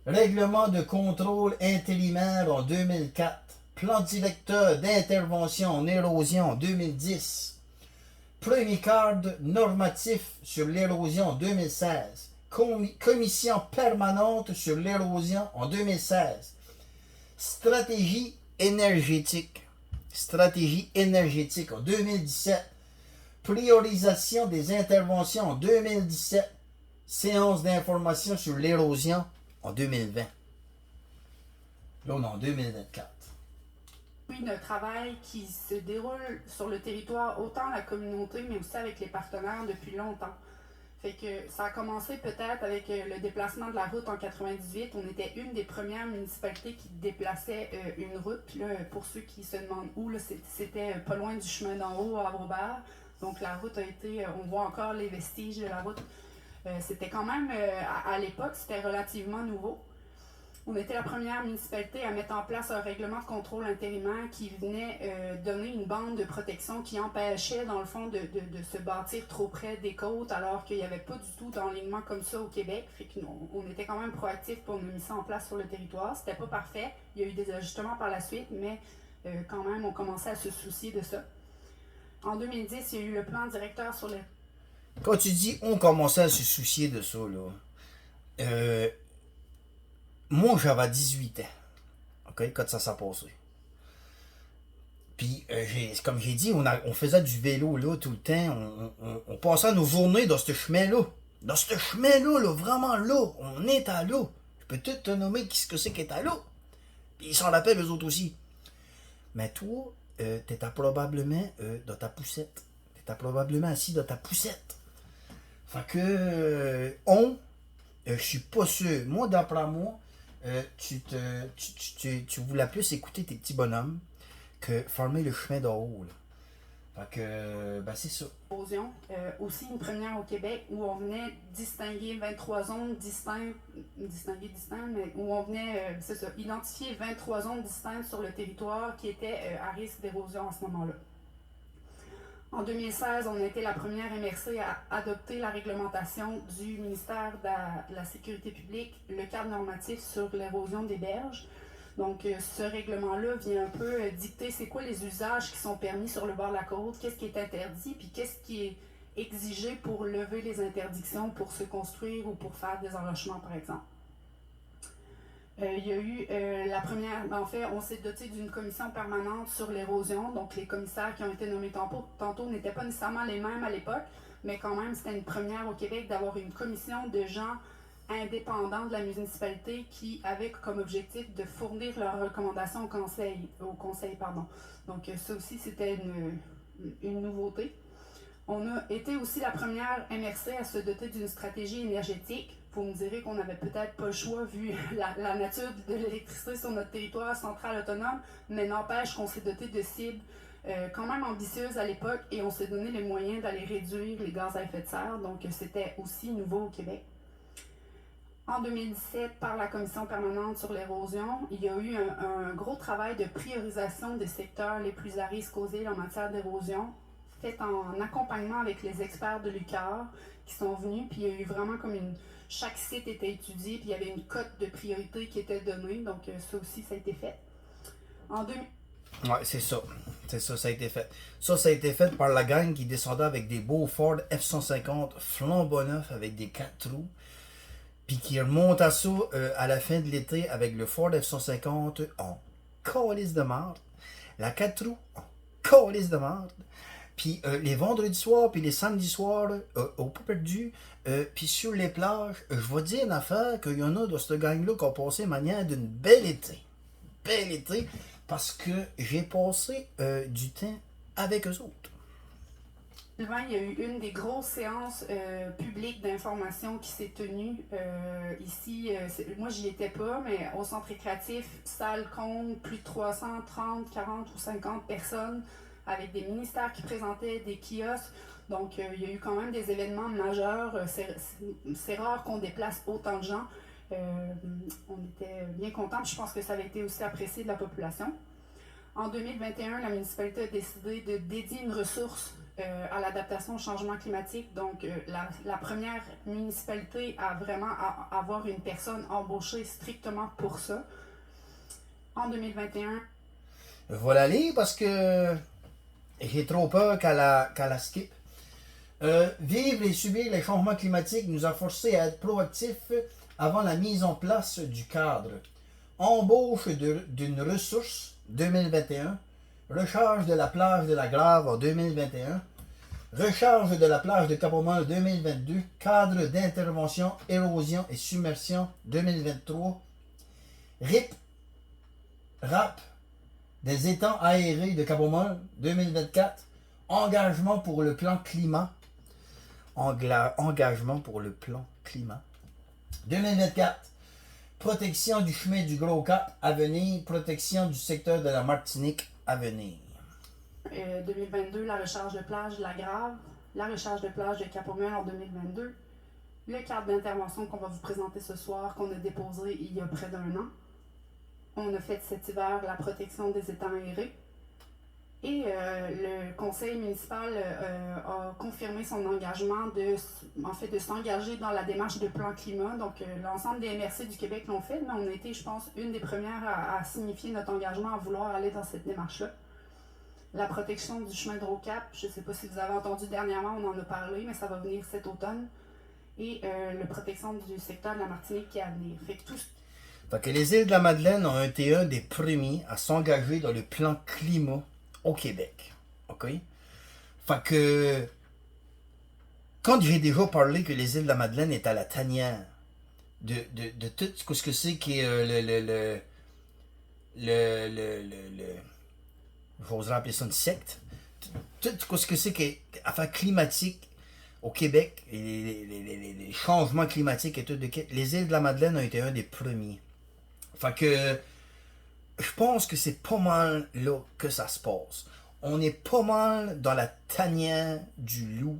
règlement de contrôle intérimaire en 2004, plan directeur d'intervention en érosion en 2010, premier cadre normatif sur l'érosion en 2016, commission permanente sur l'érosion en 2016, stratégie énergétique en 2017, priorisation des interventions en 2017, séance d'information sur l'érosion en 2020. Là, on est en 2024. Oui, un travail qui se déroule sur le territoire, autant la communauté, mais aussi avec les partenaires depuis longtemps. Fait que ça a commencé peut-être avec le déplacement de la route en 98. On était une des premières municipalités qui déplaçait une route. Puis là, pour ceux qui se demandent où, c'était pas loin du chemin d'en haut à Aubert. Donc la route a été, on voit encore les vestiges de la route. C'était quand même, à l'époque, c'était relativement nouveau. On était la première municipalité à mettre en place un règlement de contrôle intérimaire qui venait donner une bande de protection qui empêchait, dans le fond, de se bâtir trop près des côtes, alors qu'il n'y avait pas du tout d'enlignement comme ça au Québec. Fait qu'on était quand même proactifs pour nous mettre ça en place sur le territoire. C'était pas parfait. Il y a eu des ajustements par la suite, mais quand même, on commençait à se soucier de ça. En 2010, il y a eu le plan directeur sur les... Quand tu dis on commençait à se soucier de ça, là, moi j'avais 18 ans, ok, quand ça s'est passé. Puis, comme j'ai dit, on faisait du vélo là tout le temps, on passait nos journées dans ce chemin-là. Dans ce chemin-là, là, vraiment là, on est à l'eau. Je peux tout te nommer ce que c'est qui est à l'eau. Puis ils s'en rappellent eux autres aussi. Mais toi, t'étais probablement dans ta poussette. T'étais probablement assis dans ta poussette. Fait que, je suis pas sûr. Moi, d'après moi, tu voulais plus écouter tes petits bonhommes que former le chemin d'en haut, là. Fait que, ben c'est ça. Aussi une première au Québec où on venait distinguer 23 zones distinctes, mais où on venait, identifier 23 zones distinctes sur le territoire qui étaient à risque d'érosion à ce moment-là. En 2016, on a été la première MRC à adopter la réglementation du ministère de la Sécurité publique, le cadre normatif sur l'érosion des berges. Donc, ce règlement-là vient un peu dicter c'est quoi les usages qui sont permis sur le bord de la côte, qu'est-ce qui est interdit, puis qu'est-ce qui est exigé pour lever les interdictions, pour se construire ou pour faire des enrochements, par exemple. Il y a eu la première, en fait, on s'est doté d'une commission permanente sur l'érosion, donc les commissaires qui ont été nommés tantôt n'étaient pas nécessairement les mêmes à l'époque, mais quand même, c'était une première au Québec d'avoir une commission de gens indépendants de la municipalité qui avaient comme objectif de fournir leurs recommandations au conseil. Donc ça aussi, c'était une nouveauté. On a été aussi la première MRC à se doter d'une stratégie énergétique. Vous me direz qu'on n'avait peut-être pas le choix vu la nature de l'électricité sur notre territoire central autonome, mais n'empêche qu'on s'est doté de cibles quand même ambitieuses à l'époque et on s'est donné les moyens d'aller réduire les gaz à effet de serre. Donc c'était aussi nouveau au Québec. En 2017, par la Commission permanente sur l'érosion, il y a eu un gros travail de priorisation des secteurs les plus à risque aux îles en matière d'érosion, fait en accompagnement avec les experts de l'UQAR qui sont venus, puis il y a eu vraiment comme chaque site était étudié, puis il y avait une cote de priorité qui était donnée, donc ça aussi, ça a été fait. Ouais, c'est ça, ça a été fait. Ça a été fait par la gang qui descendait avec des beaux Ford F-150 flambant neufs avec des 4 trous, puis qui remonta ça à la fin de l'été avec le Ford F-150 en calice de marde, la 4 trous en calice de marde, puis les vendredis soirs, puis les samedis soirs, au pas perdu, puis sur les plages, je vais dire une affaire qu'il y en a de cette gang-là qui ont passé manière d'une belle été. Belle été, parce que j'ai passé du temps avec eux autres. Il y a eu une des grosses séances publiques d'information qui s'est tenue ici. Moi, j'y étais pas, mais au centre récréatif, salle compte plus de 330, 40 ou 50 personnes avec des ministères qui présentaient des kiosques. Donc, il y a eu quand même des événements majeurs. C'est rare qu'on déplace autant de gens. On était bien contents. Je pense que ça avait été aussi apprécié de la population. En 2021, la municipalité a décidé de dédier une ressource à l'adaptation au changement climatique. Donc, la première municipalité à vraiment avoir une personne embauchée strictement pour ça. En 2021... Voilà aller parce que j'ai trop peur qu'à la skip. Vivre et subir les changements climatiques nous a forcés à être proactifs avant la mise en place du cadre. Embauche d'une ressource 2021, recharge de la plage de la Grave en 2021, recharge de la plage de Cap-au-Mont 2022, cadre d'intervention, érosion et submersion 2023, RAP des étangs aérés de Cap-au-Mont 2024, engagement pour le plan climat, engagement pour le plan climat 2024, protection du chemin du Gros Cap à venir, protection du secteur de la Martinique à venir. 2022, la recharge de plage de la Grave, la recharge de plage de Cap-au-Mont en 2022, le cadre d'intervention qu'on va vous présenter ce soir, qu'on a déposé il y a près d'un an. On a fait cet hiver la protection des étangs aérés. Et le conseil municipal a confirmé son engagement de s'engager dans la démarche de plan climat. Donc, l'ensemble des MRC du Québec l'ont fait, mais on a été, je pense, une des premières à signifier notre engagement à vouloir aller dans cette démarche-là. La protection du chemin de Gros-Cap, je ne sais pas si vous avez entendu dernièrement, on en a parlé, mais ça va venir cet automne. Et la protection du secteur de la Martinique qui est à venir. Fait que les îles de la Madeleine ont été un des premiers à s'engager dans le plan climat au Québec. OK? Fait que quand j'ai déjà parlé que les îles de la Madeleine est à la tanière de tout ce que c'est qui est j'oserais appeler ça une secte, tout ce que c'est qui est affaire climatique au Québec, les changements climatiques et tout, les îles de la Madeleine ont été un des premiers. Fait que je pense que c'est pas mal là que ça se passe. On est pas mal dans la tanière du loup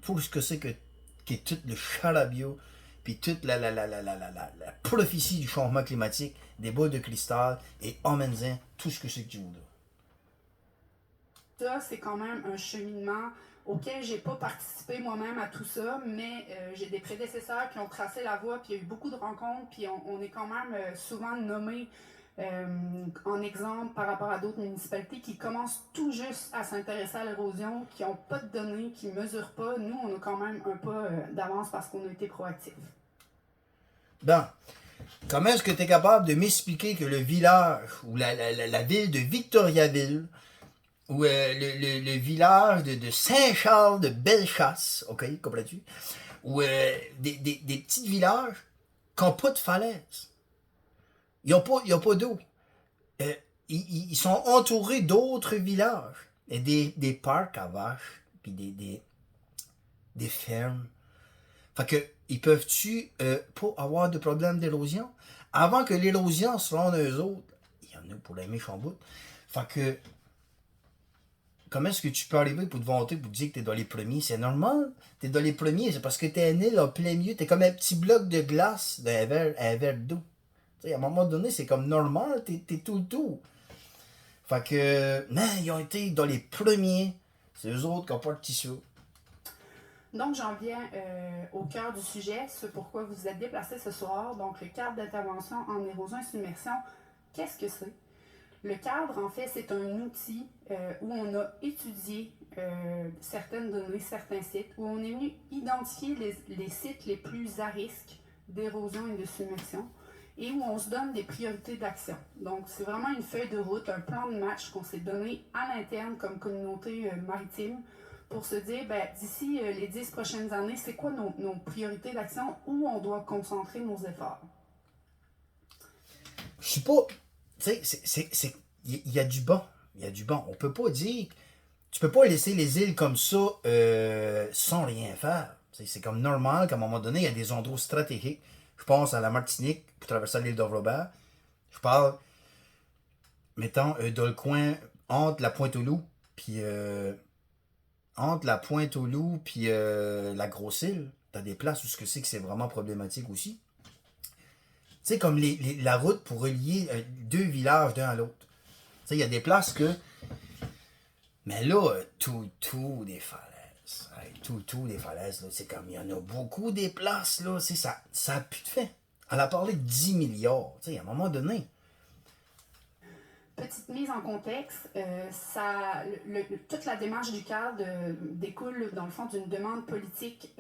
pour ce que c'est qui est tout le charabia, puis toute la prophétie du changement climatique, des boules de cristal, et emmène-en tout ce que c'est que tu voudras. Ça, c'est quand même un cheminement auquel j'ai pas participé moi-même à tout ça, mais j'ai des prédécesseurs qui ont tracé la voie, puis il y a eu beaucoup de rencontres, puis on est quand même souvent nommé en exemple par rapport à d'autres municipalités qui commencent tout juste à s'intéresser à l'érosion, qui n'ont pas de données, qui ne mesurent pas. Nous, on a quand même un pas d'avance parce qu'on a été proactifs. Bon. Comment est-ce que tu es capable de m'expliquer que le village ou la ville de Victoriaville ou le village de Saint-Charles de Bellechasse, ok, comprends-tu? Ou des petits villages qui n'ont pas de falaise. Ils n'ont pas d'eau. Ils sont entourés d'autres villages. Et des parcs à vaches, puis des fermes. Fait que, ils peuvent-tu pas avoir de problème d'érosion? Avant que l'érosion se rende eux autres, il y en a pour les méchants bouts. Fait que, comment est-ce que tu peux arriver pour te vanter, pour te dire que t'es dans les premiers? C'est normal. T'es dans les premiers, c'est parce que t'es né là, plein milieu. T'es comme un petit bloc de glace d'un verre d'eau. T'sais, à un moment donné, c'est comme normal, t'es tout. Fait que, non, ils ont été dans les premiers. C'est eux autres qui ont pas le tissu. Donc, j'en viens au cœur du sujet, ce pourquoi vous vous êtes déplacés ce soir. Donc, le cadre d'intervention en érosion et submersion, qu'est-ce que c'est? Le cadre, en fait, c'est un outil où on a étudié certaines données, certains sites, où on est venu identifier les sites les plus à risque d'érosion et de submersion et où on se donne des priorités d'action. Donc, c'est vraiment une feuille de route, un plan de match qu'on s'est donné à l'interne comme communauté maritime pour se dire, ben, d'ici les 10 prochaines années, c'est quoi nos priorités d'action, où on doit concentrer nos efforts? Je suis pas... Tu sais, il y a du bon. Il y a du bon. On peut pas dire... Tu peux pas laisser les îles comme ça sans rien faire. C'est comme normal qu'à un moment donné, il y a des endroits stratégiques. Je pense à la Martinique pour traverser l'île d'Orvobert. Je parle, mettons, dans le coin entre la Pointe-aux-Loups puis la Grosse-Île. T'as des places où c'est vraiment problématique aussi. Tu sais, comme la route pour relier deux villages d'un à l'autre. Tu sais, il y a des places que... Mais là, tout des falaises. Hey, tout des falaises, là, c'est comme, il y en a beaucoup des places, là, ça a plus de fin. Elle a parlé de 10 milliards, tu sais, à un moment donné. Petite mise en contexte, toute la démarche du cadre découle, dans le fond, d'une demande politique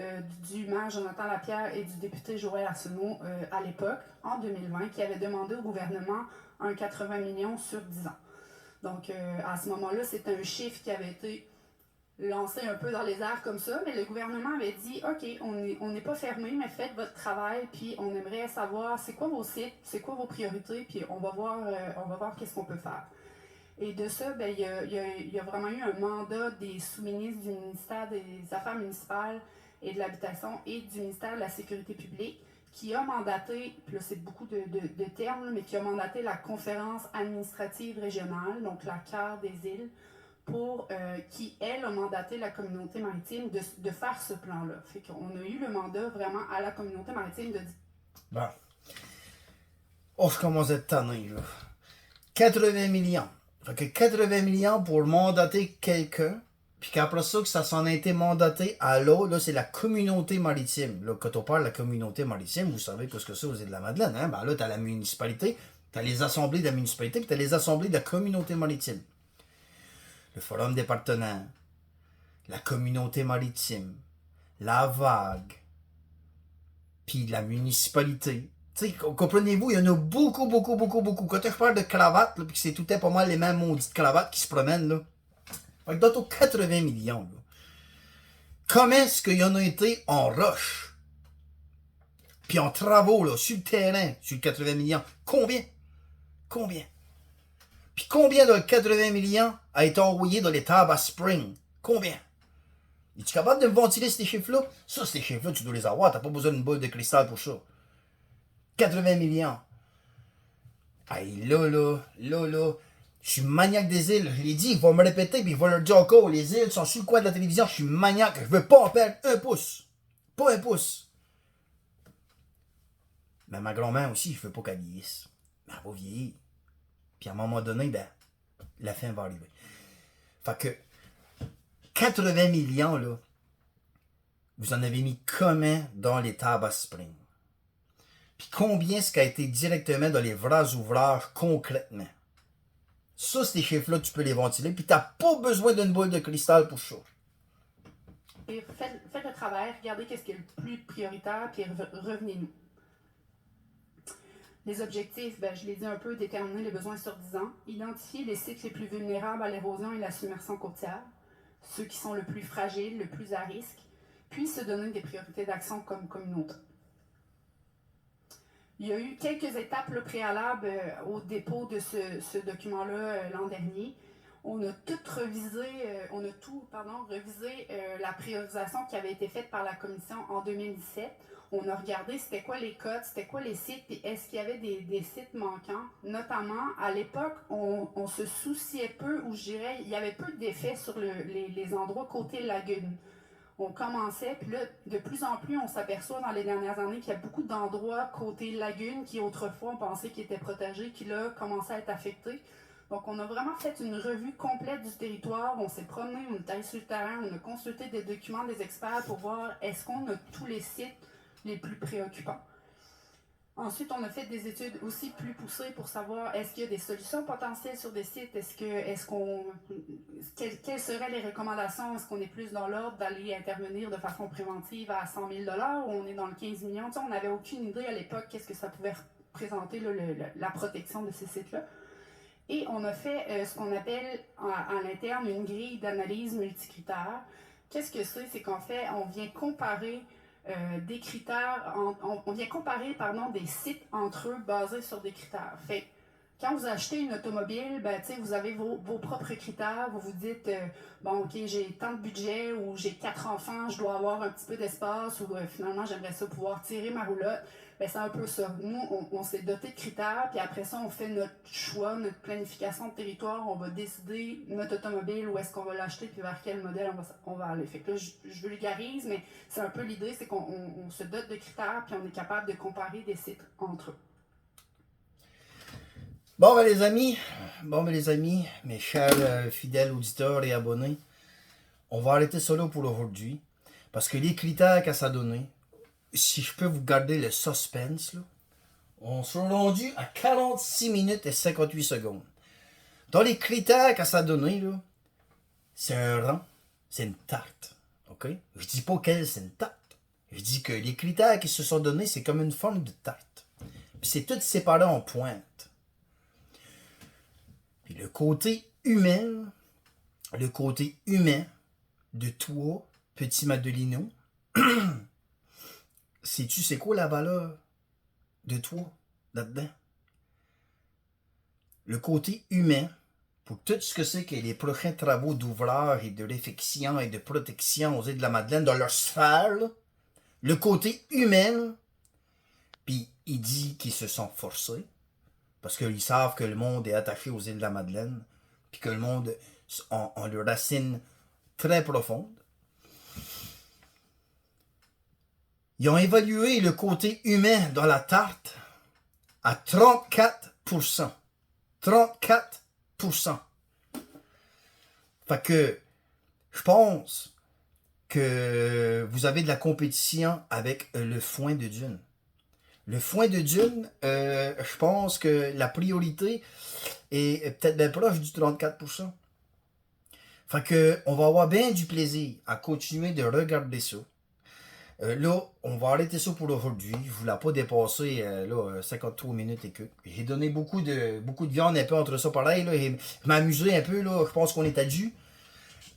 du maire Jonathan Lapierre et du député Joël Arsenault à l'époque, en 2020, qui avait demandé au gouvernement un 80 millions sur 10 ans. Donc, à ce moment-là, c'était un chiffre qui avait été lancé un peu dans les airs comme ça, mais le gouvernement avait dit, OK, on n'est pas fermé, mais faites votre travail, puis on aimerait savoir c'est quoi vos sites, c'est quoi vos priorités, puis on va voir qu'est-ce qu'on peut faire. Et de ça, ben, il y a vraiment eu un mandat des sous-ministres du ministère des Affaires municipales et de l'Habitation et du ministère de la Sécurité publique, qui a mandaté, puis là c'est beaucoup de termes, mais qui a mandaté la conférence administrative régionale, donc la CAR des îles, pour qui, elle, a mandaté la communauté maritime de faire ce plan-là. Fait qu'on a eu le mandat vraiment à la communauté maritime de dire... Bon. Oh, je commence à être tanné, là. 80 millions. Fait que 80 millions pour mandater quelqu'un, puis qu'après ça, que ça s'en a été mandaté à l'autre, là, c'est la communauté maritime. Là, quand on parle de la communauté maritime, vous savez ce que c'est aux Îles-de-la-Madeleine, hein? Ben là, t'as la municipalité, t'as les assemblées de la municipalité, puis t'as les assemblées de la communauté maritime. Le forum des partenaires, la communauté maritime, la vague, puis la municipalité. Tu sais, comprenez-vous, il y en a beaucoup. Quand je parle de cravates, puis que c'est tout pas mal les mêmes maudites cravates qui se promènent, là. Fait que dans 80 millions, là. Comment est-ce qu'il y en a été en roche? Puis en travaux, là, sur le terrain, sur le 80 millions? Combien? Puis combien de 80 millions a été envoyé dans les tables à Spring? Combien? Es-tu capable de me ventiler ces chiffres-là? Ça, ces chiffres-là, tu dois les avoir. T'as pas besoin d'une boule de cristal pour ça. 80 millions. Hey, là, je suis maniaque des îles. Je l'ai dit, ils vont me répéter, puis ils vont leur dire encore, les îles sont sur le coin de la télévision, je suis maniaque, je veux pas en perdre un pouce. Pas un pouce. Mais ma grand-mère aussi, je veux pas qu'elle vieillisse. Mais elle va vieillir. Puis à un moment donné, ben, la fin va arriver. Fait que, 80 millions, là, vous en avez mis comment dans les tables à spring? Puis combien ce qui a été directement dans les vrais ouvrages concrètement? Ça, ces chiffres-là, tu peux les ventiler, puis tu n'as pas besoin d'une boule de cristal pour ça. Et faites le travail, regardez qu'est-ce qui est le plus prioritaire, puis revenez-nous. Les objectifs, je l'ai dit un peu, déterminer les besoins sur 10 ans, identifier les sites les plus vulnérables à l'érosion et la submersion côtière, ceux qui sont le plus fragiles, le plus à risque, puis se donner des priorités d'action comme communauté. Il y a eu quelques étapes préalables au dépôt de ce document-là l'an dernier. On a tout revisé, la priorisation qui avait été faite par la commission en 2017. On a regardé c'était quoi les codes, c'était quoi les sites, puis est-ce qu'il y avait des sites manquants. Notamment, à l'époque, on se souciait peu, ou je dirais, il y avait peu d'effets sur les endroits côté lagune. On commençait, puis là, de plus en plus, on s'aperçoit dans les dernières années qu'il y a beaucoup d'endroits côté lagune qui autrefois on pensait qu'ils étaient protégés, qui là commençaient à être affectés. Donc, on a vraiment fait une revue complète du territoire. On s'est promené, on est allé sur le terrain, on a consulté des documents des experts pour voir est-ce qu'on a tous les sites les plus préoccupants. Ensuite, on a fait des études aussi plus poussées pour savoir est-ce qu'il y a des solutions potentielles sur des sites, quelles seraient les recommandations, est-ce qu'on est plus dans l'ordre d'aller intervenir de façon préventive à 100 000 $ ou on est dans le 15 millions. Tu sais, on n'avait aucune idée à l'époque qu'est-ce que ça pouvait représenter la protection de ces sites-là. Et on a fait ce qu'on appelle à l'interne une grille d'analyse multicritères. Qu'est-ce que c'est? C'est qu'en fait, on vient comparer des critères, on vient comparer des sites entre eux basés sur des critères. Fait quand vous achetez une automobile, vous avez vos propres critères, vous vous dites ok, j'ai tant de budget ou j'ai 4 enfants, je dois avoir un petit peu d'espace ou finalement j'aimerais ça pouvoir tirer ma roulotte. C'est un peu ça. Nous, on s'est doté de critères, puis après ça, on fait notre choix, notre planification de territoire. On va décider notre automobile, où est-ce qu'on va l'acheter, puis vers quel modèle on va aller. Fait que là, je vulgarise, mais c'est un peu l'idée, c'est qu'on se dote de critères, puis on est capable de comparer des sites entre eux. Bon, les amis, mes chers fidèles auditeurs et abonnés, on va arrêter ça là pour aujourd'hui, parce que les critères qu'à ça donner, si je peux vous garder le suspense, là, on sera rendu à 46 minutes et 58 secondes. Dans les critères qu'à ça donner, là, c'est un rang, c'est une tarte. OK? Je dis pas quelle c'est une tarte. Je dis que les critères qui se sont donnés, c'est comme une forme de tarte. Puis c'est tout séparé en pointes. Puis le côté humain de toi, petit Madelino, sais-tu c'est quoi la valeur de toi là-dedans? Le côté humain, pour tout ce que c'est que les prochains travaux d'ouvrage et de réfection et de protection aux îles de la Madeleine dans leur sphère, là, le côté humain, puis il dit qu'ils se sont forcés, parce qu'ils savent que le monde est attaché aux îles de la Madeleine, puis que le monde a leurs racines très profondes. Ils ont évalué le côté humain dans la tarte à 34%. 34%. Fait que je pense que vous avez de la compétition avec le foin de dune. Le foin de dune, je pense que la priorité est peut-être bien proche du 34%. Fait que on va avoir bien du plaisir à continuer de regarder ça. Là, on va arrêter ça pour aujourd'hui. Je ne voulais pas dépasser 53 minutes et que. J'ai donné beaucoup de viande un peu entre ça pareil. Là, et je m'amusais un peu. Là, je pense qu'on est à dû.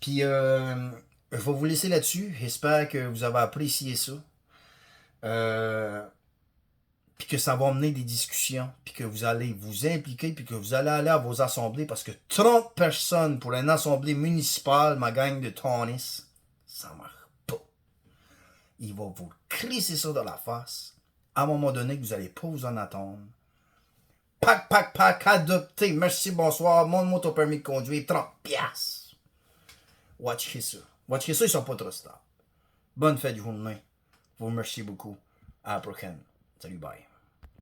Puis, je vais vous laisser là-dessus. J'espère que vous avez apprécié ça. Puis que ça va amener des discussions. Puis que vous allez vous impliquer. Puis que vous allez aller à vos assemblées. Parce que 30 personnes pour une assemblée municipale, ma gang de Tonis, ça marche. Il va vous crisser ça dans la face. À un moment donné, que vous n'allez pas vous en attendre. Pac, adopté. Merci, bonsoir. Montre-moi ton permis de conduire. 30 piastres. Watchez ça. Watchez ça, ils sont pas trop stables. Bonne fête de journée. Je vous remercie beaucoup. À la prochaine. Salut, bye.